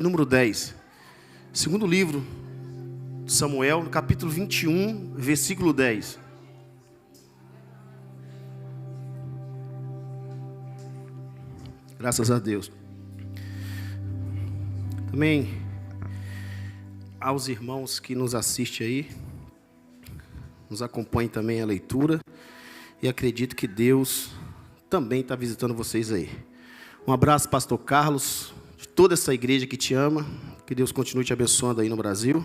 Número 10. Segundo livro de Samuel, no capítulo 21, versículo 10. Graças a Deus. Também aos irmãos que nos assistem aí, nos acompanhem também a leitura. E acredito que Deus também está visitando vocês aí. Um abraço, pastor Carlos, de toda essa igreja que te ama. Que Deus continue te abençoando aí no Brasil.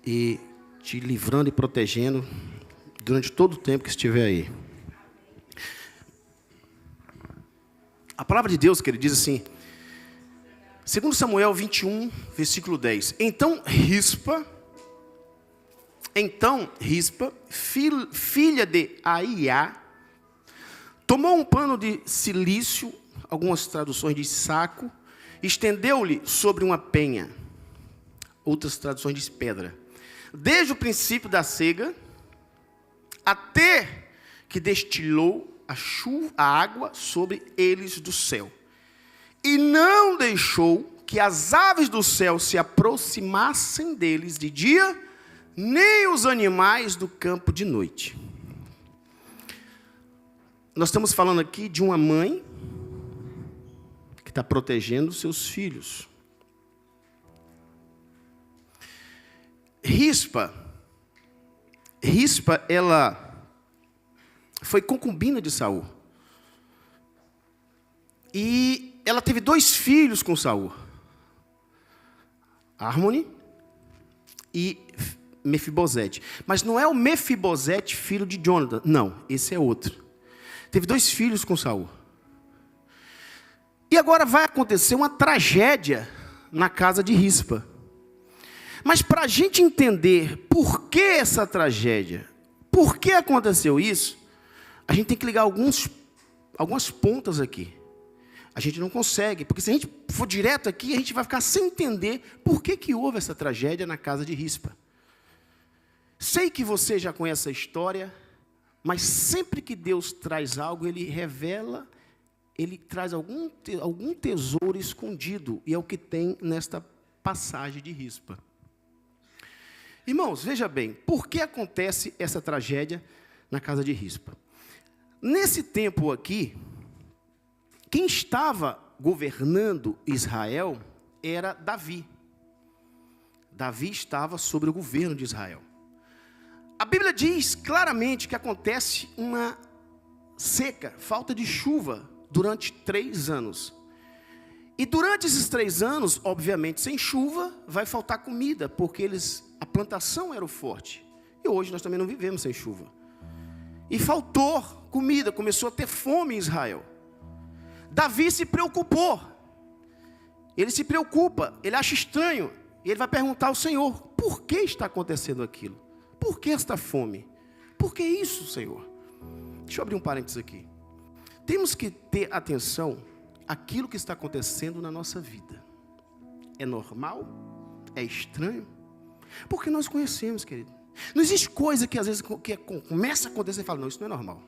E te livrando e protegendo durante todo o tempo que estiver aí. A palavra de Deus, que ele diz assim, segundo Samuel 21, versículo 10. Então Rispa, filha de Aiá, tomou um pano de cilício, algumas traduções de saco, estendeu-lhe sobre uma penha, outras traduções de pedra, desde o princípio da cega, até que destilou a água sobre eles do céu. E não deixou que as aves do céu se aproximassem deles de dia, nem os animais do campo de noite. Nós estamos falando aqui de uma mãe que está protegendo seus filhos. Rispa, ela foi concubina de Saul. E ela teve 2 filhos com Saul. Harmony e Mefibosete. Mas não é o Mefibosete, filho de Jonathan. Não, esse é outro. Teve 2 filhos com Saul. E agora vai acontecer uma tragédia na casa de Rispa. Mas para a gente entender por que essa tragédia, por que aconteceu isso, a gente tem que ligar algumas pontas aqui. A gente não consegue, porque se a gente for direto aqui, a gente vai ficar sem entender por que houve essa tragédia na casa de Rispa. Sei que você já conhece a história, mas sempre que Deus traz algo, Ele revela, Ele traz algum tesouro escondido, e é o que tem nesta passagem de Rispa. Irmãos, veja bem, por que acontece essa tragédia na casa de Rispa? Nesse tempo aqui, quem estava governando Israel era Davi. Davi estava sobre o governo de Israel. A Bíblia diz claramente que acontece uma seca, falta de chuva, durante 3 anos. E durante esses 3 anos, obviamente, sem chuva, vai faltar comida, porque a plantação era o forte. E hoje nós também não vivemos sem chuva. E faltou comida, começou a ter fome em Israel. Davi se preocupou. Ele se preocupa, ele acha estranho. E ele vai perguntar ao Senhor, por que está acontecendo aquilo? Por que esta fome? Por que isso, Senhor? Deixa eu abrir um parênteses aqui. Temos que ter atenção àquilo que está acontecendo na nossa vida. É normal? É estranho? Porque nós conhecemos, querido. Não existe coisa que às vezes que começa a acontecer e fala, não, isso não é normal.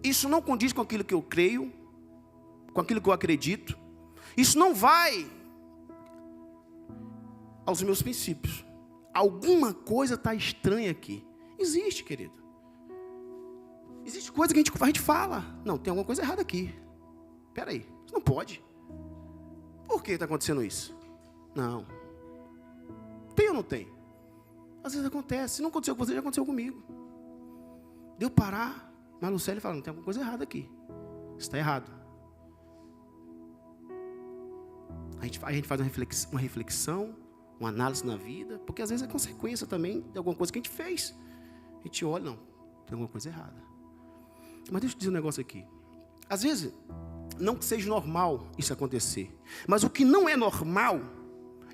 Isso não condiz com aquilo que eu creio, com aquilo que eu acredito. Isso não vai aos meus princípios. Alguma coisa está estranha aqui. Existe, querido. Existe coisa que a gente fala. Não, tem alguma coisa errada aqui. Espera aí, isso não pode. Por que está acontecendo isso? Não. Tem ou não tem? Às vezes acontece. Se não aconteceu com você, já aconteceu comigo. Deu parar. Mas Lucélio fala, não, tem alguma coisa errada aqui. Está errado. A gente faz uma reflexão, uma análise na vida, porque às vezes é consequência também de alguma coisa que a gente fez. A gente olha, não, tem alguma coisa errada. Mas deixa eu dizer um negócio aqui. Às vezes, não que seja normal isso acontecer, mas o que não é normal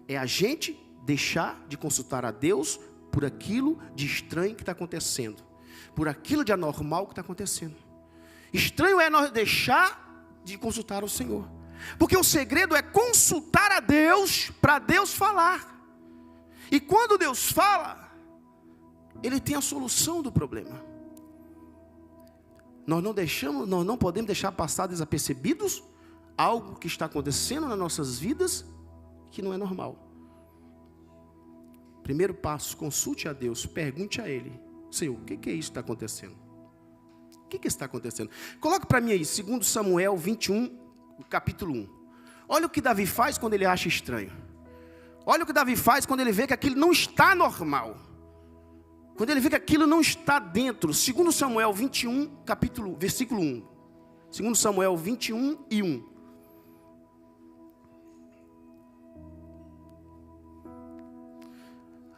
é a gente deixar de consultar a Deus por aquilo de estranho que está acontecendo, por aquilo de anormal que está acontecendo. Estranho é nós deixar de consultar o Senhor, porque o segredo é consultar a Deus para Deus falar. E quando Deus fala, Ele tem a solução do problema. Nós não podemos deixar passar desapercebidos algo que está acontecendo nas nossas vidas que não é normal. Primeiro passo, consulte a Deus, pergunte a Ele: Senhor, o que é isso que está acontecendo? O que está acontecendo? Coloque para mim aí, 2 Samuel 21, capítulo 1. Olha o que Davi faz quando ele acha estranho. Olha o que Davi faz quando ele vê que aquilo não está normal. Quando ele vê que aquilo não está dentro. 2 Samuel 21, versículo 1. 2 Samuel 21 e 1.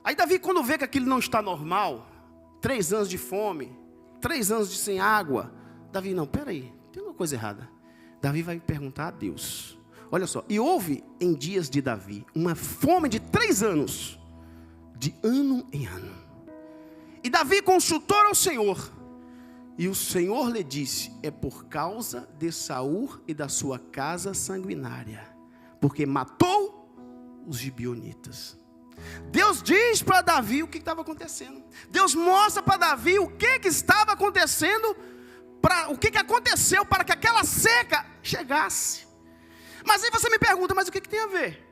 Aí Davi, quando vê que aquilo não está normal, 3 anos de fome, 3 anos de sem água, Davi, não, peraí, tem uma coisa errada. Davi vai perguntar a Deus. Olha só, e houve em dias de Davi uma fome de 3 anos, de ano em ano. E Davi consultou ao Senhor, e o Senhor lhe disse: é por causa de Saul e da sua casa sanguinária, porque matou os gibeonitas. Deus diz para Davi o que estava acontecendo. Deus mostra para Davi o que estava acontecendo, o que aconteceu para que aquela seca chegasse. Mas aí você me pergunta, mas o que tem a ver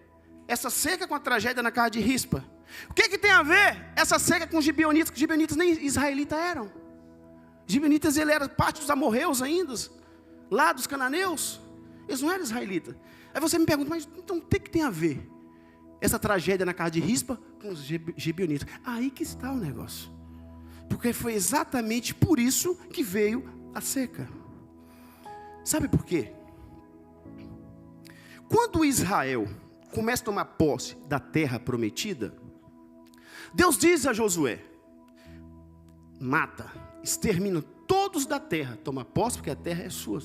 essa seca com a tragédia na casa de Rispa? O que tem a ver essa seca com os gibeonitas? Que os gibeonitas nem israelitas eram. Os gibeonitas, ele era parte dos amorreus ainda, lá dos cananeus. Eles não eram israelitas. Aí você me pergunta, mas então o que tem a ver essa tragédia na casa de Rispa com os gibeonitas? Aí que está o negócio. Porque foi exatamente por isso que veio a seca. Sabe por quê? Quando Israel começa a tomar posse da terra prometida, Deus diz a Josué: mata, extermina todos da terra, toma posse porque a terra é sua.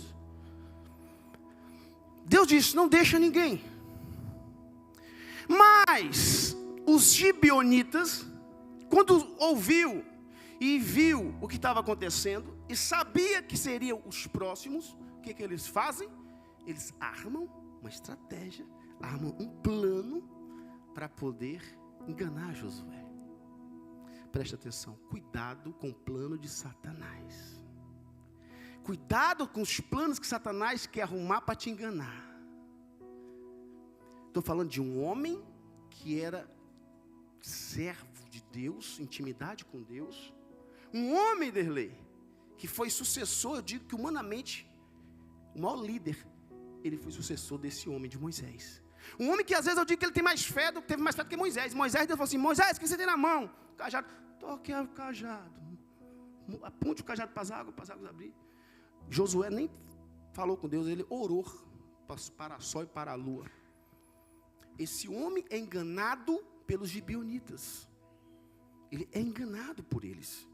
Deus diz: não deixa ninguém. Mas os gibeonitas, quando ouviu e viu o que estava acontecendo, e sabia que seriam os próximos, o que eles fazem? Eles armam uma estratégia, armam um plano para poder enganar Josué. Presta atenção, cuidado com o plano de Satanás. Cuidado com os planos que Satanás quer arrumar para te enganar. Estou falando de um homem que era servo de Deus, intimidade com Deus. Um homem, Derlei, que foi sucessor, eu digo que humanamente, o maior líder, ele foi sucessor desse homem, de Moisés. Um homem que às vezes eu digo que ele tem mais fé, teve mais fé do que Moisés. Moisés, Deus falou assim: Moisés, o que você tem na mão? O cajado. Toque o cajado. Aponte o cajado para as águas abrir. Josué nem falou com Deus, ele orou para o sol e para a lua. Esse homem é enganado pelos gibeonitas. Ele é enganado por eles.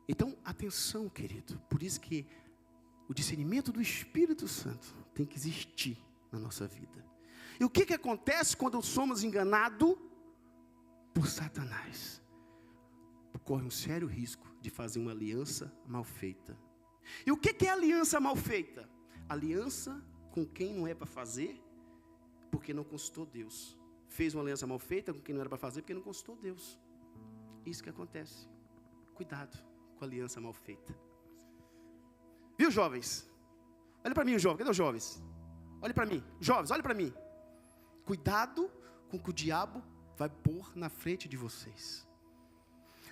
Então, atenção, querido. Por isso que o discernimento do Espírito Santo tem que existir na nossa vida. E o que acontece quando somos enganados por Satanás? Corre um sério risco de fazer uma aliança mal feita. E o que é aliança mal feita? Aliança com quem não é para fazer, porque não consultou Deus. Fez uma aliança mal feita com quem não era para fazer, porque não consultou Deus. Isso que acontece. Cuidado com a aliança mal feita. Viu, jovens? Olha para mim, jovem. Cadê os jovens? Olha para mim. Jovens, olha para mim. Cuidado com o que o diabo vai pôr na frente de vocês.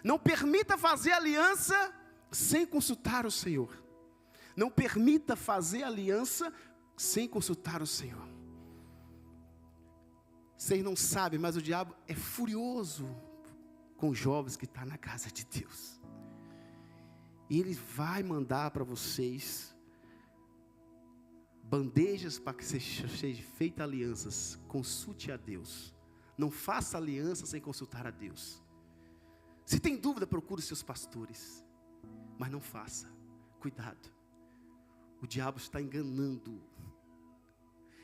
Não permita fazer aliança sem consultar o Senhor. Não permita fazer aliança sem consultar o Senhor. Vocês não sabem, mas o diabo é furioso com os jovens que estão na casa de Deus. E ele vai mandar para vocês bandejas para que sejam feitas alianças. Consulte a Deus. Não faça aliança sem consultar a Deus. Se tem dúvida, procure seus pastores. Mas não faça. Cuidado. O diabo está enganando.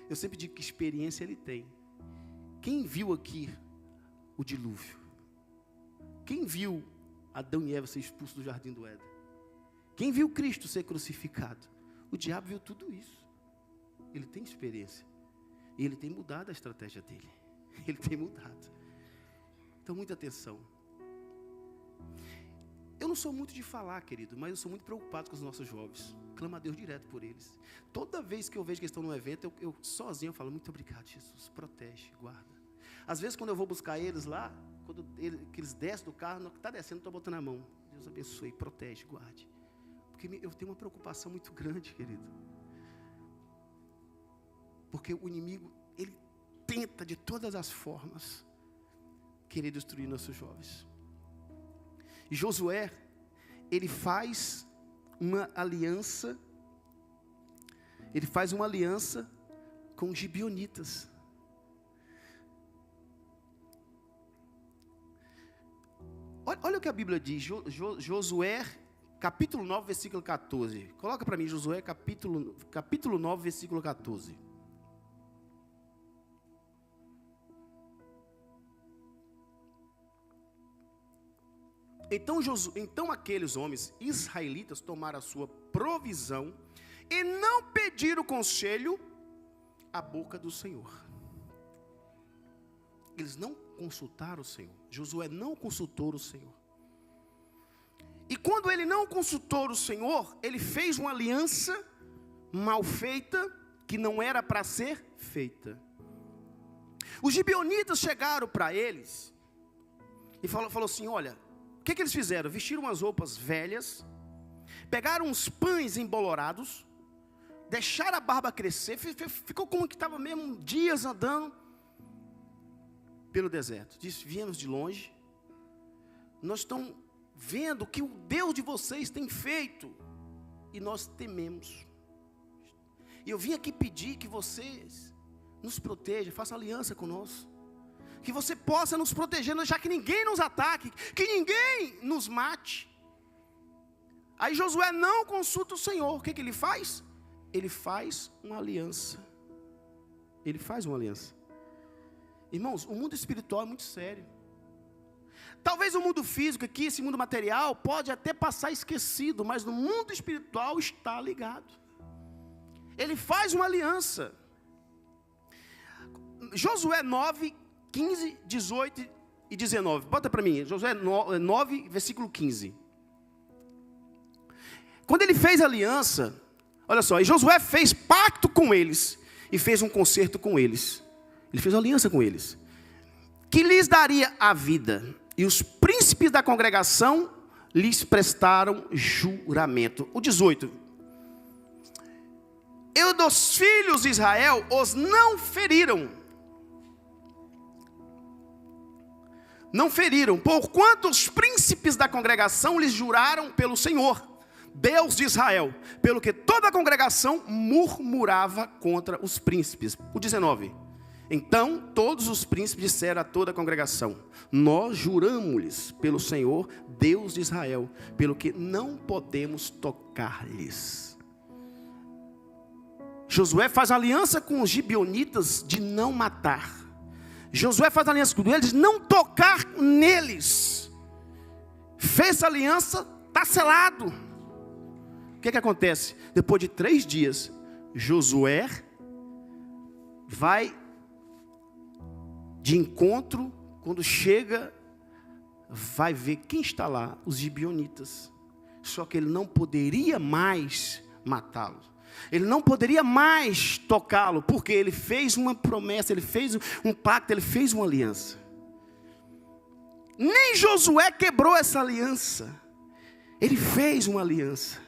Eu sempre digo que experiência ele tem. Quem viu aqui o dilúvio? Quem viu Adão e Eva ser expulsos do jardim do Éden? Quem viu Cristo ser crucificado? O diabo viu tudo isso. Ele tem experiência. E ele tem mudado a estratégia dele. Ele tem mudado. Então, muita atenção. Eu não sou muito de falar, querido, mas eu sou muito preocupado com os nossos jovens. Clamo a Deus direto por eles. Toda vez que eu vejo que eles estão num evento, eu sozinho eu falo, muito obrigado, Jesus, protege, guarda. Às vezes, quando eu vou buscar eles lá, quando eles descem do carro, está descendo, estou botando a mão. Deus abençoe, protege, guarde. Porque eu tenho uma preocupação muito grande, querido. Porque o inimigo, ele tenta de todas as formas querer destruir nossos jovens. E Josué, ele faz uma aliança com os gibeonitas. Olha o que a Bíblia diz, Josué, capítulo 9, versículo 14. Coloca para mim, Josué, capítulo 9, versículo 14. Então aqueles homens israelitas tomaram a sua provisão e não pediram conselho à boca do Senhor. Eles não consultaram o Senhor. Josué não consultou o Senhor. E quando ele não consultou o Senhor, ele fez uma aliança mal feita, que não era para ser feita. Os gibeonitas chegaram para eles e falou assim, olha, o que eles fizeram? Vestiram umas roupas velhas, pegaram uns pães embolorados, deixaram a barba crescer, ficou como que estava mesmo dias andando pelo deserto. Disse, viemos de longe, nós estamos vendo o que o Deus de vocês tem feito, e nós tememos. E eu vim aqui pedir que vocês nos protejam, façam aliança conosco. Que você possa nos proteger, não deixar que ninguém nos ataque, que ninguém nos mate. Aí Josué não consulta o Senhor. O que ele faz? Ele faz uma aliança. Ele faz uma aliança. Irmãos, o mundo espiritual é muito sério. Talvez o mundo físico aqui, esse mundo material, pode até passar esquecido, mas no mundo espiritual está ligado. Ele faz uma aliança. Josué 9, 15, 18 e 19. Bota para mim, Josué 9, versículo 15. Quando ele fez aliança, olha só, e Josué fez pacto com eles, e fez um concerto com eles. Ele fez aliança com eles, que lhes daria a vida, e os príncipes da congregação lhes prestaram juramento. O 18. Eu dos filhos de Israel os não feriram, porquanto os príncipes da congregação lhes juraram pelo Senhor, Deus de Israel, pelo que toda a congregação murmurava contra os príncipes. O 19. Então todos os príncipes disseram a toda a congregação, nós juramos-lhes pelo Senhor, Deus de Israel, pelo que não podemos tocar-lhes. Josué faz aliança com os gibeonitas de não matar. Josué faz aliança com eles, não tocar neles. Fez essa aliança, está selado. O que acontece? Depois de 3 dias, Josué vai de encontro, quando chega, vai ver quem está lá, os gibeonitas. Só que ele não poderia mais matá-los. Ele não poderia mais tocá-lo, porque ele fez uma promessa, ele fez um pacto, ele fez uma aliança. Nem Josué quebrou essa aliança. Ele fez uma aliança.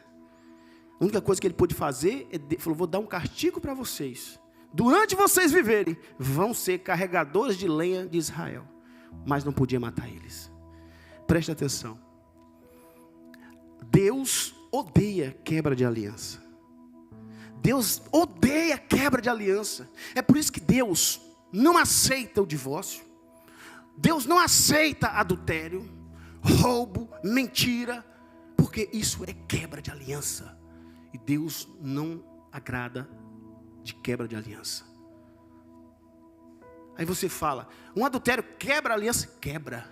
A única coisa que ele pôde fazer, ele falou, vou dar um castigo para vocês. Durante vocês viverem, vão ser carregadores de lenha de Israel. Mas não podia matar eles. Preste atenção. Deus odeia quebra de aliança. Deus odeia quebra de aliança. É por isso que Deus não aceita o divórcio. Deus não aceita adultério, roubo, mentira, porque isso é quebra de aliança. E Deus não agrada de quebra de aliança. Aí você fala, um adultério quebra a aliança? Quebra.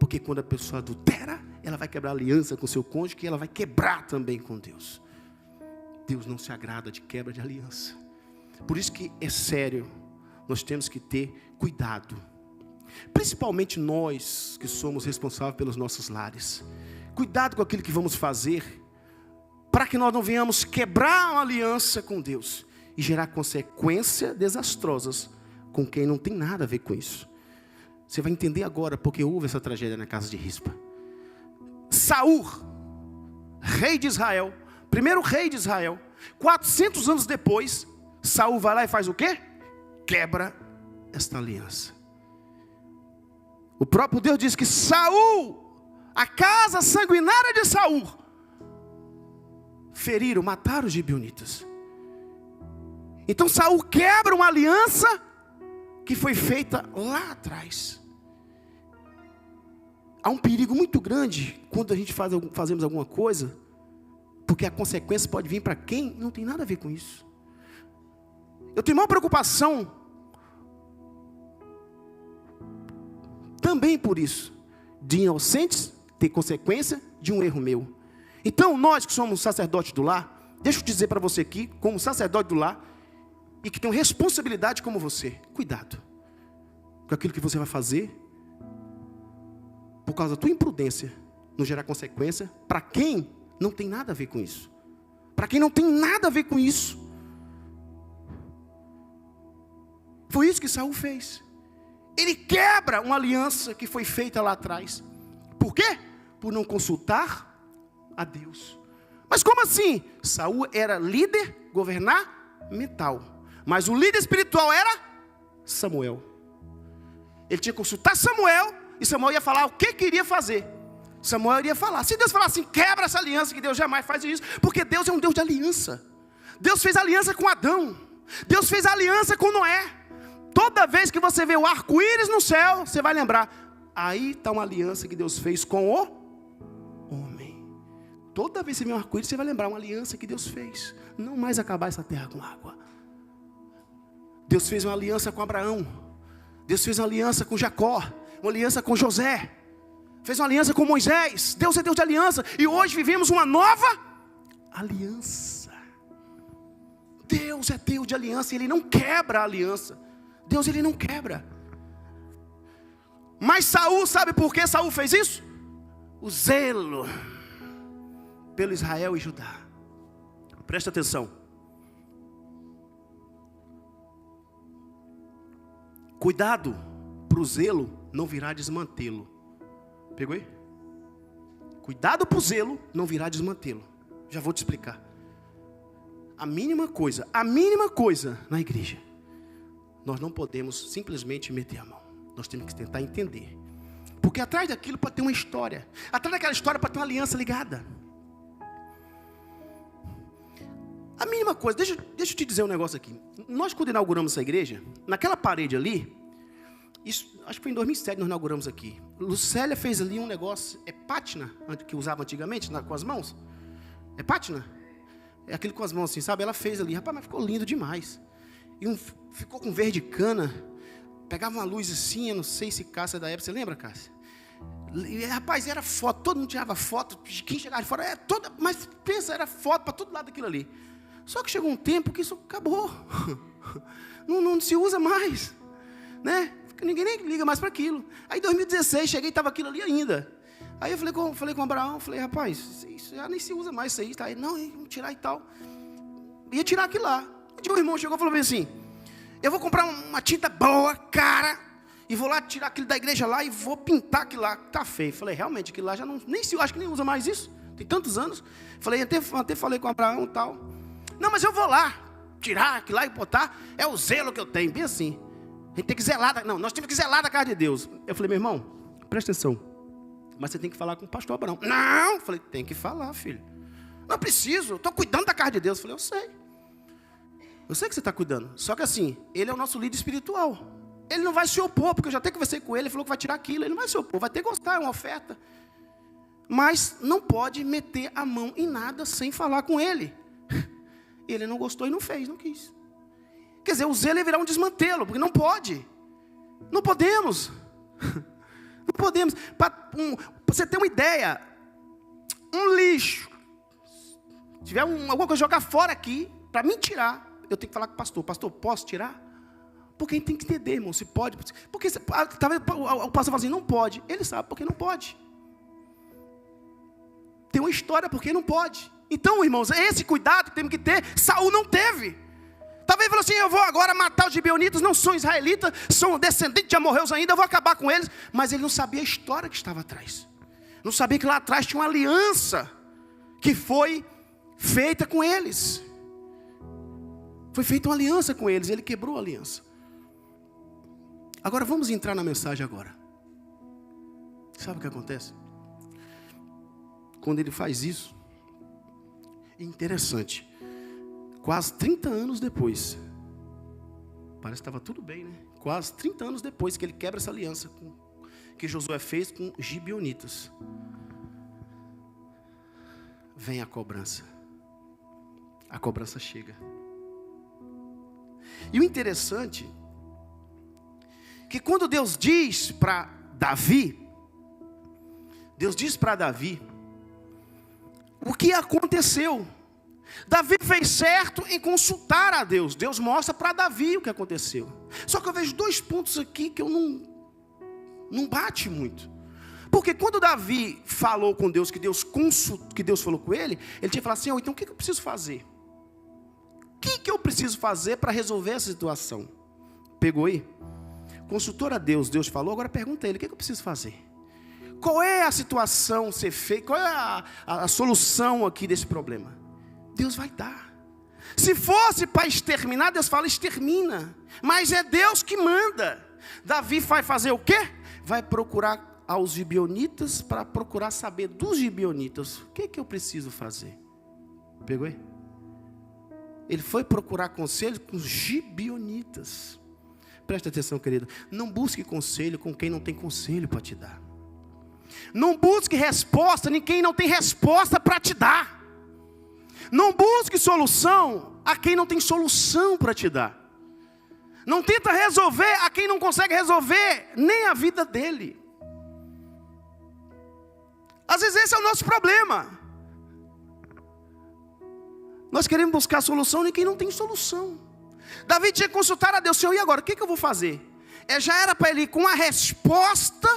Porque quando a pessoa adultera, ela vai quebrar a aliança com seu cônjuge, e ela vai quebrar também com Deus. Deus não se agrada de quebra de aliança. Por isso que é sério, nós temos que ter cuidado. Principalmente nós que somos responsáveis pelos nossos lares. Cuidado com aquilo que vamos fazer, para que nós não venhamos quebrar uma aliança com Deus e gerar consequências desastrosas com quem não tem nada a ver com isso. Você vai entender agora porque houve essa tragédia na casa de Rispa. Saul, rei de Israel, primeiro rei de Israel, 400 anos depois, Saul vai lá e faz o quê? Quebra esta aliança. O próprio Deus diz que Saul, a casa sanguinária de Saul, feriram, mataram os gibeonitas. Então Saul quebra uma aliança que foi feita lá atrás. Há um perigo muito grande quando a gente fazemos alguma coisa, porque a consequência pode vir para quem não tem nada a ver com isso. Eu tenho maior preocupação também por isso, de inocentes ter consequência de um erro meu. Então nós que somos sacerdotes do lar, deixa eu dizer para você aqui, como sacerdote do lar, e que tem responsabilidade como você, cuidado com aquilo que você vai fazer, por causa da tua imprudência, não gerar consequência para quem não tem nada a ver com isso. Para quem não tem nada a ver com isso. Foi isso que Saul fez. Ele quebra uma aliança que foi feita lá atrás. Por quê? Por não consultar a Deus. Mas como assim? Saul era líder governamental, mas o líder espiritual era Samuel. Ele tinha que consultar Samuel, e Samuel ia falar o que queria fazer. Samuel iria falar. Se Deus falar assim, quebra essa aliança, que Deus jamais faz isso, porque Deus é um Deus de aliança. Deus fez aliança com Adão, Deus fez aliança com Noé. Toda vez que você vê o arco-íris no céu, você vai lembrar, aí está uma aliança que Deus fez com o homem. Toda vez que você vê um arco-íris, você vai lembrar uma aliança que Deus fez. Não mais acabar essa terra com água. Deus fez uma aliança com Abraão. Deus fez uma aliança com Jacó, uma aliança com José, fez uma aliança com Moisés. Deus é Deus de aliança, e hoje vivemos uma nova aliança. Deus é Deus de aliança, e Ele não quebra a aliança. Deus, Ele não quebra. Mas Saul, sabe por que Saul fez isso? O zelo pelo Israel e Judá. Presta atenção. Cuidado para o zelo não virar desmantê-lo. Pegou aí? Cuidado para o zelo não virar desmantê-lo. Já vou te explicar. A mínima coisa na igreja, nós não podemos simplesmente meter a mão. Nós temos que tentar entender. Porque atrás daquilo pode ter uma história. Atrás daquela história pode ter uma aliança ligada. A mínima coisa, deixa eu te dizer um negócio aqui. Nós quando inauguramos essa igreja, naquela parede ali, isso, acho que foi em 2007 nós inauguramos aqui. Lucélia fez ali um negócio, é pátina, que usava antigamente, com as mãos. É pátina? É aquele com as mãos assim, sabe? Ela fez ali, rapaz, mas ficou lindo demais. E ficou com verde cana, pegava uma luz assim, eu não sei se Cássia da época, você lembra, Cássia? E, rapaz, era foto, todo mundo tirava foto, quem chegava de fora, mas pensa, era foto para todo lado daquilo ali. Só que chegou um tempo que isso acabou, não se usa mais, né? Ninguém nem liga mais para aquilo. Aí em 2016, cheguei e estava aquilo ali ainda. Aí eu falei com o Abraão, falei, rapaz, isso já nem se usa mais isso aí. Tá? Aí, não, vamos tirar e tal. Ia tirar aquilo lá. Um dia o irmão chegou e falou assim, eu vou comprar uma tinta boa, cara, e vou lá tirar aquilo da igreja lá e vou pintar aquilo lá. Tá feio. Falei, realmente, aquilo lá já não, acho que nem usa mais isso. Tem tantos anos. Falei, até falei com o Abraão e tal. Não, mas eu vou lá, tirar aquilo lá e botar. É o zelo que eu tenho, bem assim. A gente tem que zelar, nós temos que zelar da casa de Deus. Eu falei, meu irmão, presta atenção. Mas você tem que falar com o pastor Abraão. Não, eu falei, tem que falar, filho. Não preciso, estou cuidando da casa de Deus. Eu falei, eu sei. Eu sei que você está cuidando. Só que assim, ele é o nosso líder espiritual. Ele não vai se opor, porque eu já até conversei com ele, ele falou que vai tirar aquilo. Ele não vai se opor, vai ter que gostar, é uma oferta. Mas não pode meter a mão em nada sem falar com ele. Ele não gostou e não fez, não quis. Quer dizer, o zelo ia virar um desmantelo, porque não pode. Não podemos. Não podemos. Para você ter uma ideia, um lixo, se tiver alguma coisa jogar fora aqui, para mim tirar, eu tenho que falar com o pastor. Pastor, posso tirar? Porque a gente tem que entender, irmão, se pode. Porque talvez o pastor fala assim, não pode. Ele sabe porque não pode. tem uma história porque não pode. Então, irmãos, é esse cuidado que temos que ter. Saul não teve. Talvez falou assim, eu vou agora matar os gibeonitas, não são israelitas, são descendentes de amorreus ainda, eu vou acabar com eles. Mas ele não sabia a história que estava atrás. Não sabia que lá atrás tinha uma aliança que foi feita com eles. Foi feita uma aliança com eles, ele quebrou a aliança. Agora vamos entrar na mensagem agora. Sabe o que acontece? Quando ele faz isso, interessante, quase 30 anos depois, parece que estava tudo bem, né? Quase 30 anos depois que ele quebra essa aliança que Josué fez com os gibeonitas, vem a cobrança. A cobrança chega. E o interessante, que quando Deus diz para Davi, o que aconteceu. Davi fez certo em consultar a Deus. Deus mostra para Davi o que aconteceu. Só que eu vejo dois pontos aqui que eu não bate muito. Porque quando Davi falou com Deus, que Deus falou com ele, ele tinha que falar assim, então o que eu preciso fazer? O que eu preciso fazer para resolver essa situação? Pegou aí? Consultou a Deus, Deus falou, agora pergunta a ele, o que eu preciso fazer? Qual é a situação ser feita? Qual é a solução aqui desse problema? Deus vai dar. Se fosse para exterminar, Deus fala, extermina. Mas é Deus que manda. Davi vai fazer o quê? Vai procurar aos gibeonitas para procurar saber dos gibeonitas. O que eu preciso fazer? Pegou aí? Ele foi procurar conselho com os gibeonitas. Presta atenção, querido. Não busque conselho com quem não tem conselho para te dar. Não busque resposta em quem não tem resposta para te dar. Não busque solução a quem não tem solução para te dar. Não tenta resolver a quem não consegue resolver nem a vida dele. Às vezes esse é o nosso problema. Nós queremos buscar solução em quem não tem solução. Davi tinha que consultar a Deus, Senhor, e agora, o que eu vou fazer? Já era para ele ir com a resposta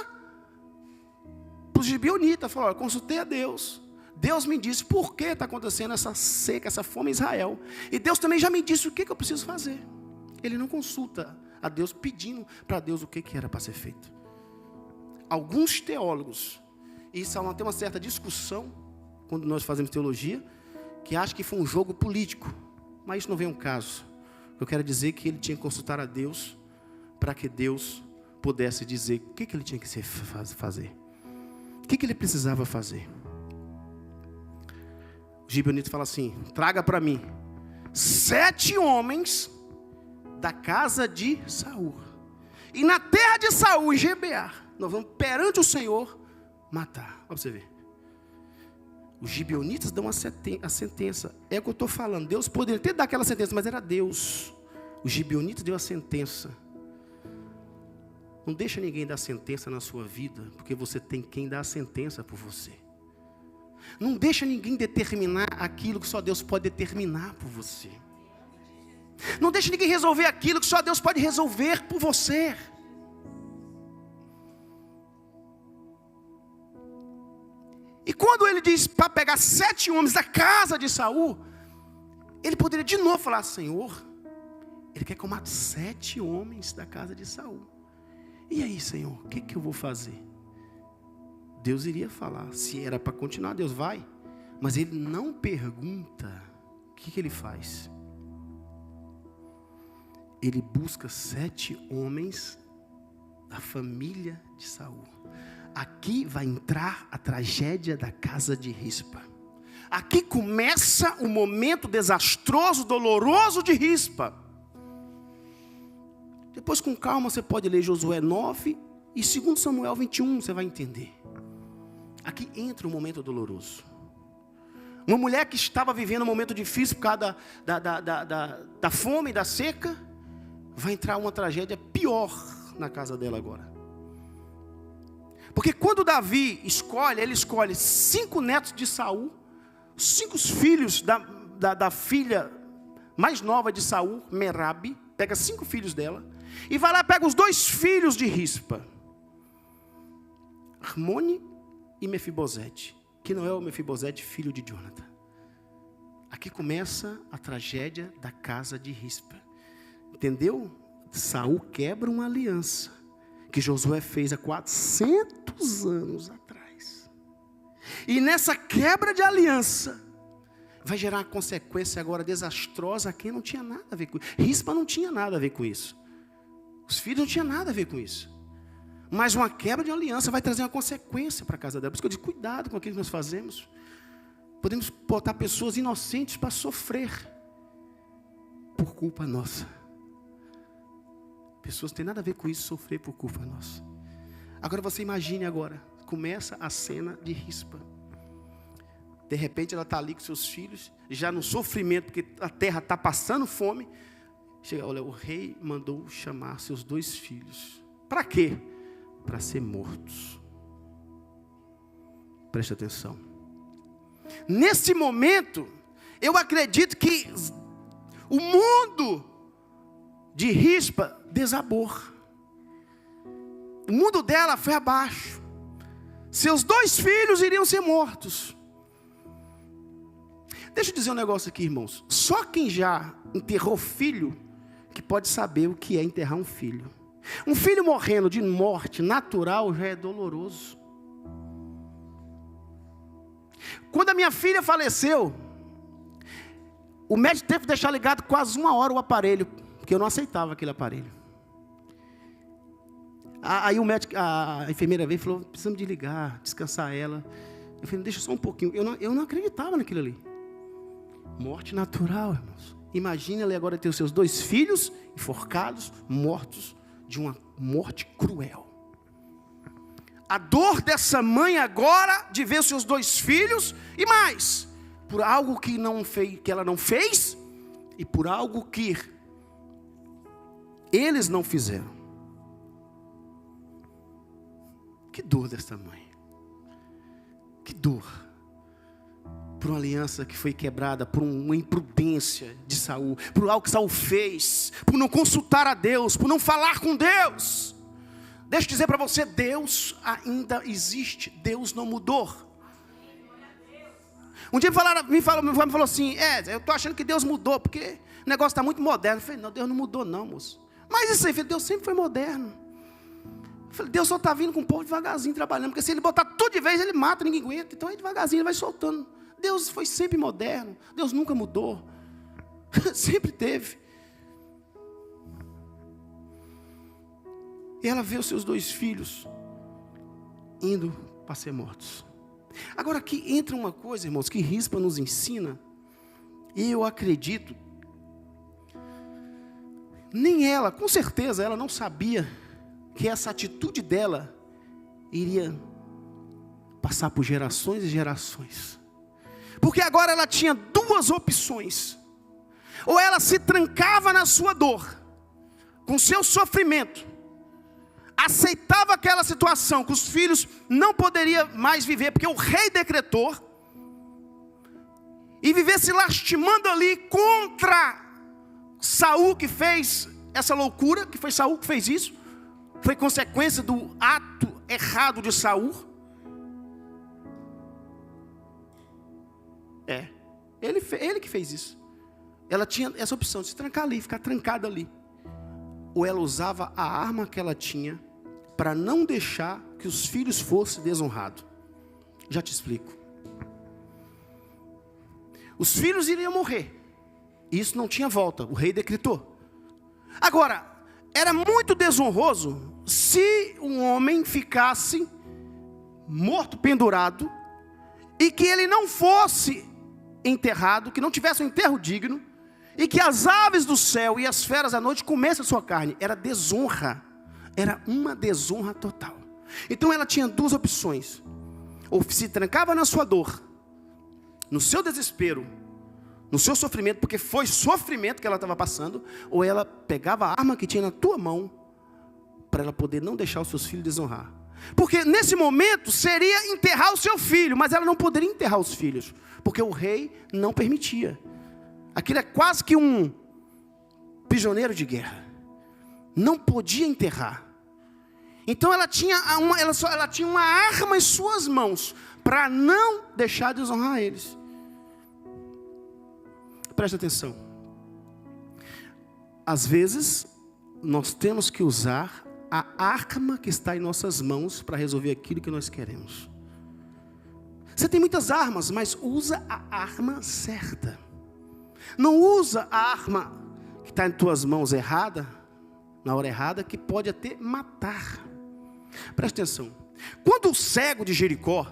para os gibeonitas. Falou, consultei a Deus. Deus me disse por que está acontecendo essa seca, essa fome em Israel. E Deus também já me disse o que eu preciso fazer. Ele não consulta a Deus pedindo para Deus o que era para ser feito. Alguns teólogos, e isso tem uma certa discussão quando nós fazemos teologia, que acham que foi um jogo político. Mas isso não vem um caso. Eu quero dizer que ele tinha que consultar a Deus para que Deus pudesse dizer o que ele tinha que fazer. O que ele precisava fazer. O gibeonita fala assim, traga para mim 7 homens da casa de Saul. E na terra de Saul, em Gibeá, nós vamos perante o Senhor matar. Olha para você ver. Os gibeonitas dão a sentença. É o que eu estou falando. Deus poderia ter dado aquela sentença, mas era Deus. Os gibeonitas deu a sentença. Não deixa ninguém dar sentença na sua vida, porque você tem quem dá a sentença por você. Não deixa ninguém determinar aquilo que só Deus pode determinar por você. Não deixa ninguém resolver aquilo que só Deus pode resolver por você. E quando ele diz para pegar 7 homens da casa de Saul, ele poderia de novo falar, Senhor, ele quer que eu mate 7 homens da casa de Saul. E aí, Senhor, o que eu vou fazer? Deus iria falar, se era para continuar, Deus vai. Mas ele não pergunta, o que ele faz? Ele busca 7 homens da família de Saul. Aqui vai entrar a tragédia da casa de Rispa. Aqui começa o momento desastroso, doloroso de Rispa. Depois com calma você pode ler Josué 9 e 2 Samuel 21, você vai entender. Aqui entra um momento doloroso. Uma mulher que estava vivendo um momento difícil por causa da fome e da seca, vai entrar uma tragédia pior na casa dela agora. Porque quando Davi escolhe, ele escolhe 5 netos de Saul, 5 filhos da filha mais nova de Saul, Merabe, pega 5 filhos dela, e vai lá e pega os 2 filhos de Rispa, Armone e Mefibosete, que não é o Mefibosete, filho de Jonathan. Aqui começa a tragédia da casa de Rispa. Entendeu? Saul quebra uma aliança que Josué fez há 400 anos atrás. E nessa quebra de aliança vai gerar uma consequência agora desastrosa a quem não tinha nada a ver com isso. Rispa não tinha nada a ver com isso. Os filhos não tinham nada a ver com isso. Mas uma quebra de aliança vai trazer uma consequência para a casa dela. Por isso que eu digo, cuidado com aquilo que nós fazemos. Podemos botar pessoas inocentes para sofrer por culpa nossa. Pessoas não têm nada a ver com isso, sofrer por culpa nossa. Agora você imagine agora, começa a cena de Rispa. De repente ela está ali com seus filhos, já no sofrimento, porque a terra está passando fome. Chega, olha, o rei mandou chamar seus 2 filhos. Para quê? Para ser mortos. Preste atenção. Nesse momento, eu acredito que o mundo de Rispa desabou. O mundo dela foi abaixo. Seus 2 filhos iriam ser mortos. Deixa eu dizer um negócio aqui, irmãos. Só quem já enterrou filho que pode saber o que é enterrar um filho. Um filho morrendo de morte natural já é doloroso. Quando a minha filha faleceu, o médico teve que deixar ligado quase 1 hora o aparelho, porque eu não aceitava aquele aparelho. Aí o médico, a enfermeira veio e falou, precisamos desligar, descansar ela. Eu falei, deixa só um pouquinho. Eu não acreditava naquilo ali. Morte natural, irmãos. Imagine ela agora ter os seus 2 filhos enforcados, mortos de uma morte cruel. A dor dessa mãe agora de ver os seus 2 filhos e mais, por algo que ela não fez e por algo que eles não fizeram. Que dor dessa mãe. Que dor. Por uma aliança que foi quebrada, por uma imprudência de Saul, por algo que Saul fez, por não consultar a Deus, por não falar com Deus. Deixa eu dizer para você, Deus ainda existe, Deus não mudou. Um dia me falou assim, eu estou achando que Deus mudou, porque o negócio está muito moderno. Eu falei, não, Deus não mudou não, moço. Mas isso aí, Deus sempre foi moderno. Eu falei, Deus só está vindo com o povo devagarzinho trabalhando, porque se ele botar tudo de vez, ele mata, ninguém aguenta. Então aí devagarzinho ele vai soltando. Deus foi sempre moderno, Deus nunca mudou, sempre teve. E ela vê os seus 2 filhos indo para ser mortos. Agora aqui entra uma coisa, irmãos, que Rispa nos ensina, e eu acredito, nem ela, com certeza ela não sabia que essa atitude dela iria passar por gerações e gerações. Porque agora ela tinha 2 opções. Ou ela se trancava na sua dor, com seu sofrimento, aceitava aquela situação, que os filhos não poderiam mais viver, porque o rei decretou, e viver se lastimando ali contra Saul, que fez essa loucura, que foi Saul que fez isso, foi consequência do ato errado de Saul. Ele que fez isso. Ela tinha essa opção de se trancar ali, ficar trancada ali. Ou ela usava a arma que ela tinha para não deixar que os filhos fossem desonrados. Já te explico. Os filhos iriam morrer. Isso não tinha volta, o rei decretou. Agora, era muito desonroso se um homem ficasse morto, pendurado, e que ele não fosse enterrado, que não tivesse um enterro digno, e que as aves do céu e as feras da noite comessem a sua carne. Era desonra, era uma desonra total. Então ela tinha 2 opções: ou se trancava na sua dor, no seu desespero, no seu sofrimento, porque foi sofrimento que ela estava passando, ou ela pegava a arma que tinha na tua mão, para ela poder não deixar os seus filhos desonrar. Porque nesse momento seria enterrar o seu filho, mas ela não poderia enterrar os filhos, porque o rei não permitia. Aquilo é quase que um prisioneiro de guerra. Não podia enterrar. Então ela tinha uma arma em suas mãos para não deixar de desonrar eles. Preste atenção. Às vezes, nós temos que usar a arma que está em nossas mãos para resolver aquilo que nós queremos. Você tem muitas armas, mas usa a arma certa. Não usa a arma que está em tuas mãos errada, na hora errada, que pode até matar. Presta atenção. Quando o cego de Jericó,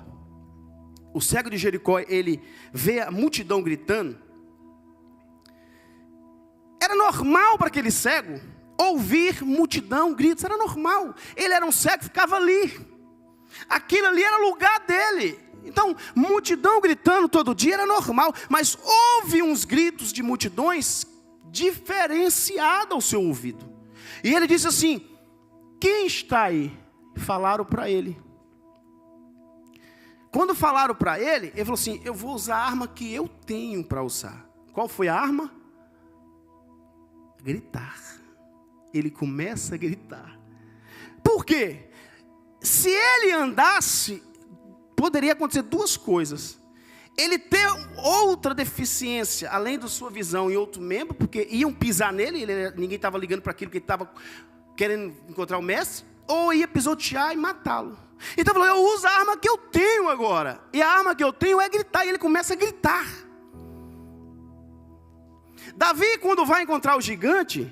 ele vê a multidão gritando, era normal para aquele cego ouvir multidão, gritos, era normal. Ele era um cego, ficava ali. Aquilo ali era o lugar dele. Então, multidão gritando todo dia era normal. Mas houve uns gritos de multidões diferenciados ao seu ouvido. E ele disse assim: quem está aí? Falaram para ele. Quando falaram para ele, ele falou assim: eu vou usar a arma que eu tenho para usar. Qual foi a arma? Gritar. Ele começa a gritar. Por quê? Se ele andasse, poderia acontecer duas coisas. Ele ter outra deficiência, além da sua visão em outro membro, porque iam pisar nele, ninguém estava ligando para aquilo que ele estava querendo encontrar o mestre, ou ia pisotear e matá-lo. Então ele falou: eu uso a arma que eu tenho agora. E a arma que eu tenho é gritar. E ele começa a gritar. Davi, quando vai encontrar o gigante,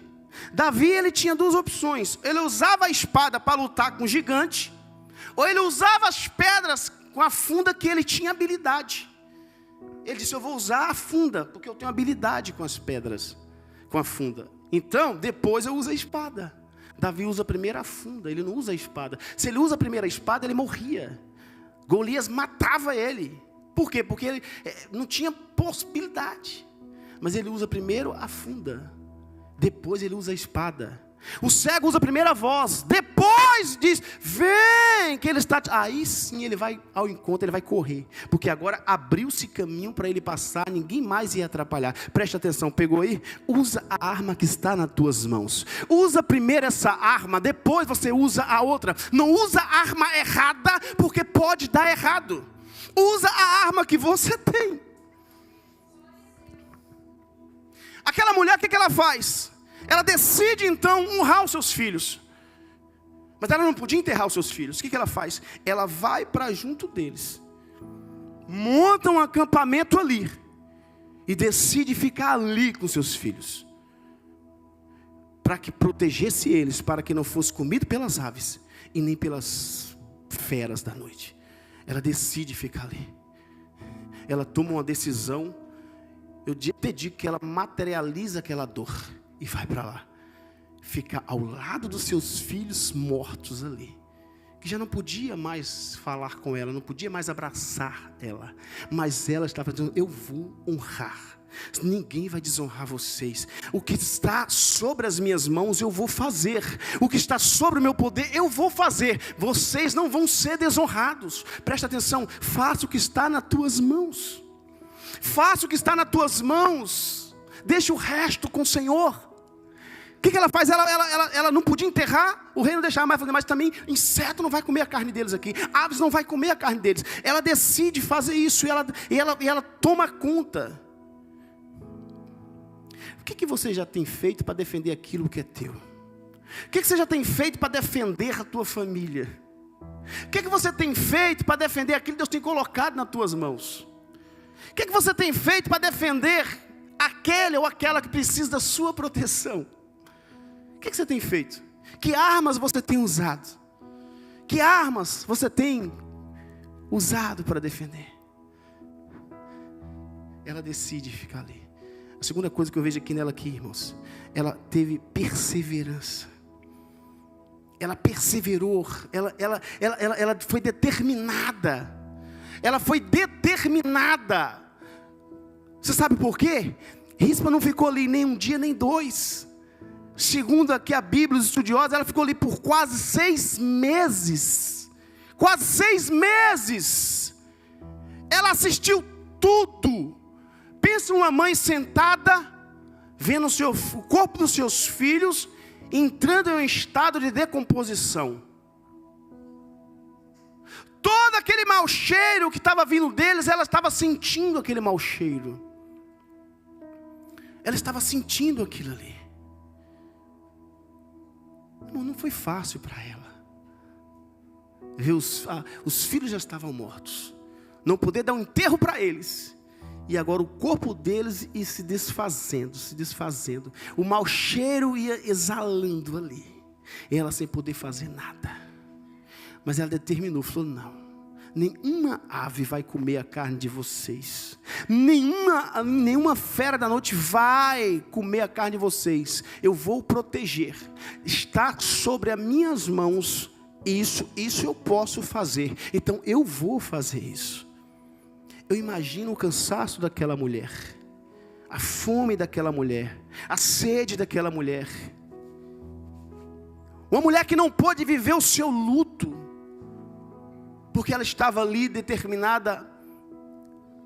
Davi, ele tinha duas opções. Ele usava a espada para lutar com o gigante, ou ele usava as pedras com a funda que ele tinha habilidade. Ele disse: eu vou usar a funda, porque eu tenho habilidade com as pedras, com a funda. Então, depois eu uso a espada. Davi usa primeiro a funda, ele não usa a espada. Se ele usa a primeira espada, ele morria. Golias matava ele. Por quê? Porque ele não tinha possibilidade. Mas ele usa primeiro a funda, depois ele usa a espada. O cego usa primeiro a voz, depois diz: vem, que ele está... Aí sim ele vai ao encontro, ele vai correr, porque agora abriu-se caminho para ele passar, ninguém mais ia atrapalhar. Preste atenção, pegou aí? Usa a arma que está nas tuas mãos. Usa primeiro essa arma, depois você usa a outra. Não usa a arma errada, porque pode dar errado. Usa a arma que você tem. Aquela mulher, o que ela faz? Ela decide então honrar os seus filhos. Mas ela não podia enterrar os seus filhos. O que ela faz? Ela vai para junto deles, monta um acampamento ali e decide ficar ali com seus filhos, para que protegesse eles, para que não fosse comido pelas aves e nem pelas feras da noite. Ela decide ficar ali. Ela toma uma decisão. Eu te digo que ela materializa aquela dor e vai para lá, fica ao lado dos seus filhos mortos ali, que já não podia mais falar com ela, não podia mais abraçar ela, mas ela estava dizendo: eu vou honrar, ninguém vai desonrar vocês. O que está sobre as minhas mãos eu vou fazer, o que está sobre o meu poder eu vou fazer. Vocês não vão ser desonrados. Presta atenção, faça o que está nas tuas mãos. Faça o que está nas tuas mãos. Deixa o resto com o Senhor. O que ela faz? Ela não podia enterrar, o rei não deixava mais fazer, mas também inseto não vai comer a carne deles aqui, aves não vai comer a carne deles. Ela decide fazer isso e ela toma conta. O que você já tem feito para defender aquilo que é teu? O que você já tem feito para defender a tua família? O que você tem feito para defender aquilo que Deus tem colocado nas tuas mãos? O que você tem feito para defender aquele ou aquela que precisa da sua proteção? O que você tem feito? Que armas você tem usado? Que armas você tem usado para defender? Ela decide ficar ali. A segunda coisa que eu vejo aqui nela, irmãos, ela teve perseverança. Ela perseverou. Ela foi determinada. Ela foi determinada. Você sabe por quê? Rispa não ficou ali nem um dia nem dois. Segundo aqui a Bíblia, os estudiosos, ela ficou ali por quase 6 meses. Quase 6 meses. Ela assistiu tudo. Pensa uma mãe sentada, vendo o corpo dos seus filhos entrando em um estado de decomposição. Toda aquele mau cheiro que estava vindo deles, ela estava sentindo aquele mau cheiro. Ela estava sentindo aquilo ali. Não foi fácil para ela. Ver os filhos já estavam mortos. Não poder dar um enterro para eles. E agora o corpo deles ia se desfazendo. O mau cheiro ia exalando ali. E ela sem poder fazer nada. Mas ela determinou, falou, não. Nenhuma ave vai comer a carne de vocês. Nenhuma fera da noite vai comer a carne de vocês. Eu vou proteger. Está sobre as minhas mãos. Isso eu posso fazer. Então eu vou fazer isso. Eu imagino o cansaço daquela mulher. A fome daquela mulher. A sede daquela mulher. Uma mulher que não pôde viver o seu luto. Porque ela estava ali determinada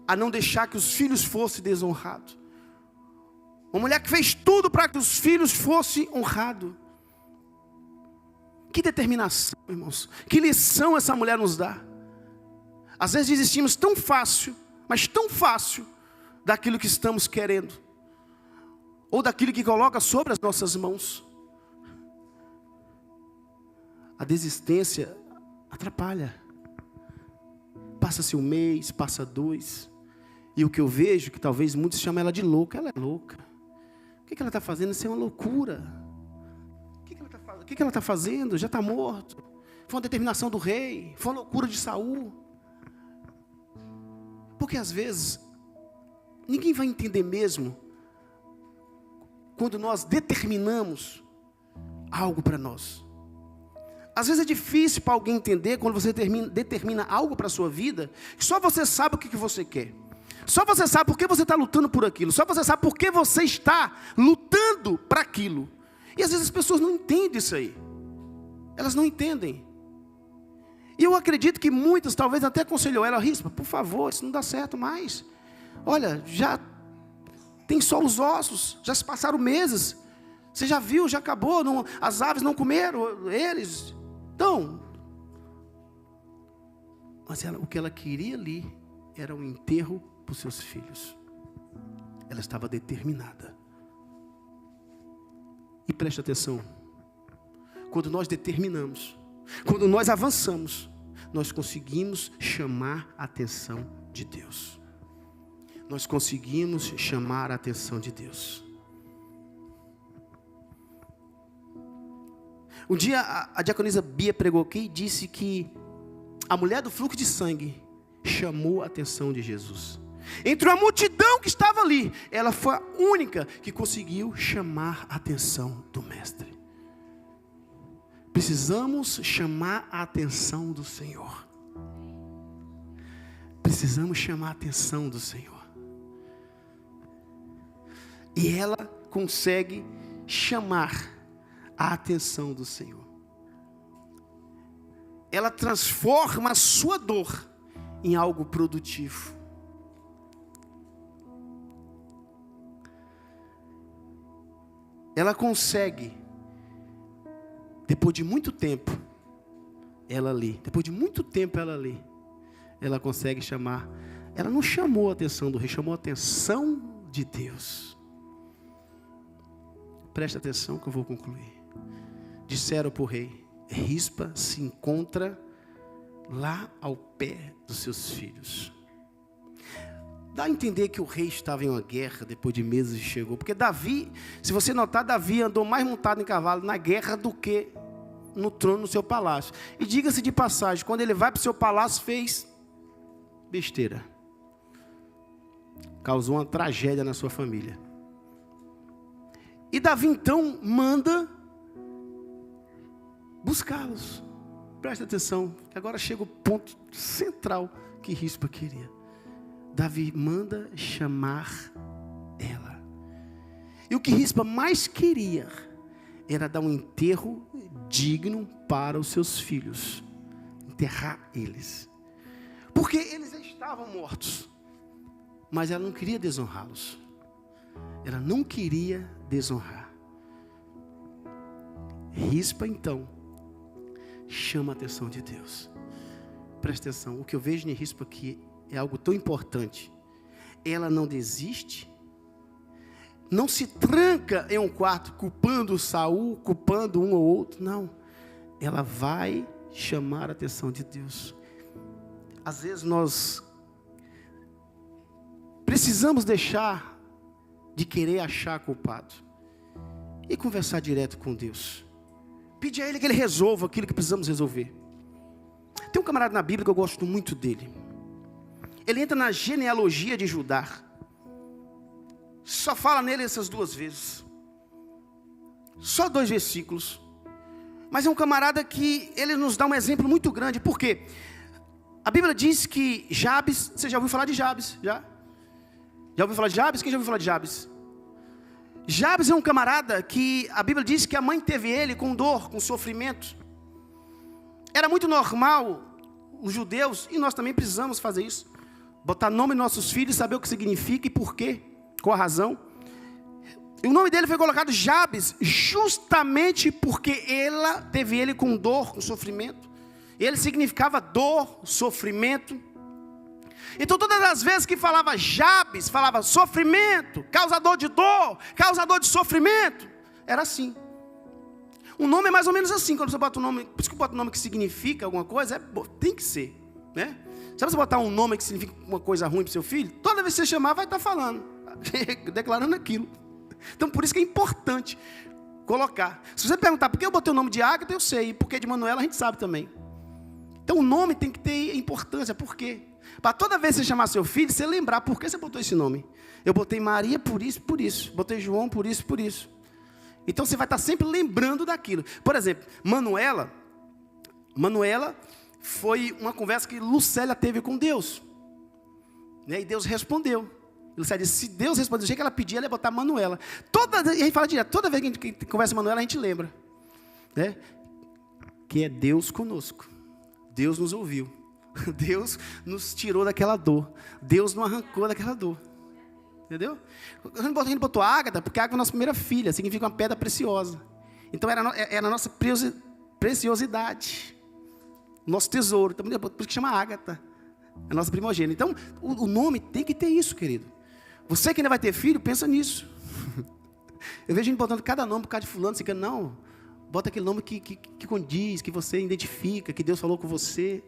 a não deixar que os filhos fossem desonrados. Uma mulher que fez tudo para que os filhos fossem honrados. Que determinação, irmãos. Que lição essa mulher nos dá. Às vezes desistimos tão fácil, mas tão fácil, daquilo que estamos querendo. Ou daquilo que coloca sobre as nossas mãos. A desistência atrapalha. Passa-se um mês, passa 2. E o que eu vejo, que talvez muitos chamam ela de louca. Ela é louca. O que ela está fazendo? Isso é uma loucura. O que ela está fazendo? Já está morto. Foi uma determinação do rei. Foi uma loucura de Saul. Porque às vezes, ninguém vai entender mesmo, quando nós determinamos algo para nós. Às vezes é difícil para alguém entender, quando você determina algo para a sua vida, que só você sabe o que você quer. Só você sabe por que você está lutando por aquilo. Só você sabe por que você está lutando para aquilo. E às vezes as pessoas não entendem isso aí. Elas não entendem. E eu acredito que muitas talvez até aconselhou ela, Rispa, por favor, isso não dá certo mais. Olha, já tem só os ossos, já se passaram meses. Você já viu, já acabou, as aves não comeram eles. Então, mas o que ela queria ali era um enterro para os seus filhos. Ela estava determinada. E preste atenção, quando nós determinamos, quando nós avançamos, nós conseguimos chamar a atenção de Deus. Nós conseguimos chamar a atenção de Deus. Um dia a diaconisa Bia pregou aqui e disse que a mulher do fluxo de sangue chamou a atenção de Jesus. Entre uma multidão que estava ali, ela foi a única que conseguiu chamar a atenção do mestre. Precisamos chamar a atenção do Senhor. Precisamos chamar a atenção do Senhor. E ela consegue chamar a atenção do Senhor. Ela transforma a sua dor em algo produtivo. Ela consegue, depois de muito tempo, ela consegue chamar, ela não chamou a atenção do rei, chamou a atenção de Deus. Presta atenção que eu vou concluir. Disseram para o rei, Rispa se encontra lá ao pé dos seus filhos. Dá a entender que o rei estava em uma guerra, depois de meses e chegou. Porque Davi, se você notar, Davi andou mais montado em cavalo na guerra do que no trono no seu palácio. E diga-se de passagem, quando ele vai para o seu palácio, fez besteira. Causou uma tragédia na sua família. E Davi então manda buscá-los. Presta atenção, que agora chega o ponto central que Rispa queria. Davi manda chamar ela. E o que Rispa mais queria era dar um enterro digno para os seus filhos. Enterrar eles. Porque eles já estavam mortos. Mas ela não queria desonrá-los. Ela não queria desonrar. Rispa então chama a atenção de Deus. Presta atenção, o que eu vejo em Rispa aqui é algo tão importante. Ela não desiste, não se tranca em um quarto culpando Saul, culpando um ou outro, não. Ela vai chamar a atenção de Deus. Às vezes nós precisamos deixar de querer achar culpado e conversar direto com Deus. Pedir a Ele que Ele resolva aquilo que precisamos resolver. Tem um camarada na Bíblia que eu gosto muito dele. Ele entra na genealogia de Judá. Só fala nele essas 2 vezes. Só 2 versículos. Mas é um camarada que ele nos dá um exemplo muito grande. Por quê? A Bíblia diz que Jabes, você já ouviu falar de Jabes? Já ouviu falar de Jabes? Quem já ouviu falar de Jabes? Jabes é um camarada que a Bíblia diz que a mãe teve ele com dor, com sofrimento. Era muito normal os judeus, e nós também precisamos fazer isso, botar nome nos nossos filhos, saber o que significa e por quê, qual a razão. E o nome dele foi colocado Jabes, justamente porque ela teve ele com dor, com sofrimento. Ele significava dor, sofrimento. Então todas as vezes que falava Jabes, falava sofrimento, causador de dor, causador de sofrimento, era assim. O nome é mais ou menos assim, quando você bota um nome, por isso que bota um nome que significa alguma coisa, tem que ser, né? Se você botar um nome que significa uma coisa ruim para o seu filho, toda vez que você chamar vai estar falando, declarando aquilo. Então por isso que é importante colocar. Se você perguntar por que eu botei o nome de Ágata, eu sei, e por que de Manuela a gente sabe também. Então o nome tem que ter importância, por quê? Para toda vez que você chamar seu filho, você lembrar por que você botou esse nome. Eu botei Maria por isso, botei João por isso. Então você vai estar sempre lembrando daquilo. Por exemplo, Manuela foi uma conversa que Lucélia teve com Deus, né? E Deus respondeu. Lucélia disse, se Deus respondeu do jeito que ela pedia, ela ia botar Manuela. E a gente fala direto, toda vez que a gente conversa com Manuela, a gente lembra, né? Que é Deus conosco. Deus nos ouviu. Deus nos tirou daquela dor. Deus nos arrancou daquela dor. Entendeu? A gente botou Ágata, porque a Ágata é a nossa primeira filha, significa uma pedra preciosa. Então era a nossa preciosidade, nosso tesouro. Então, por isso que chama Ágata, a nossa primogênita. Então o nome tem que ter isso, querido. Você que ainda vai ter filho, pensa nisso. Eu vejo a gente botando cada nome por causa de fulano, você não, bota aquele nome que condiz, que você identifica, que Deus falou com você.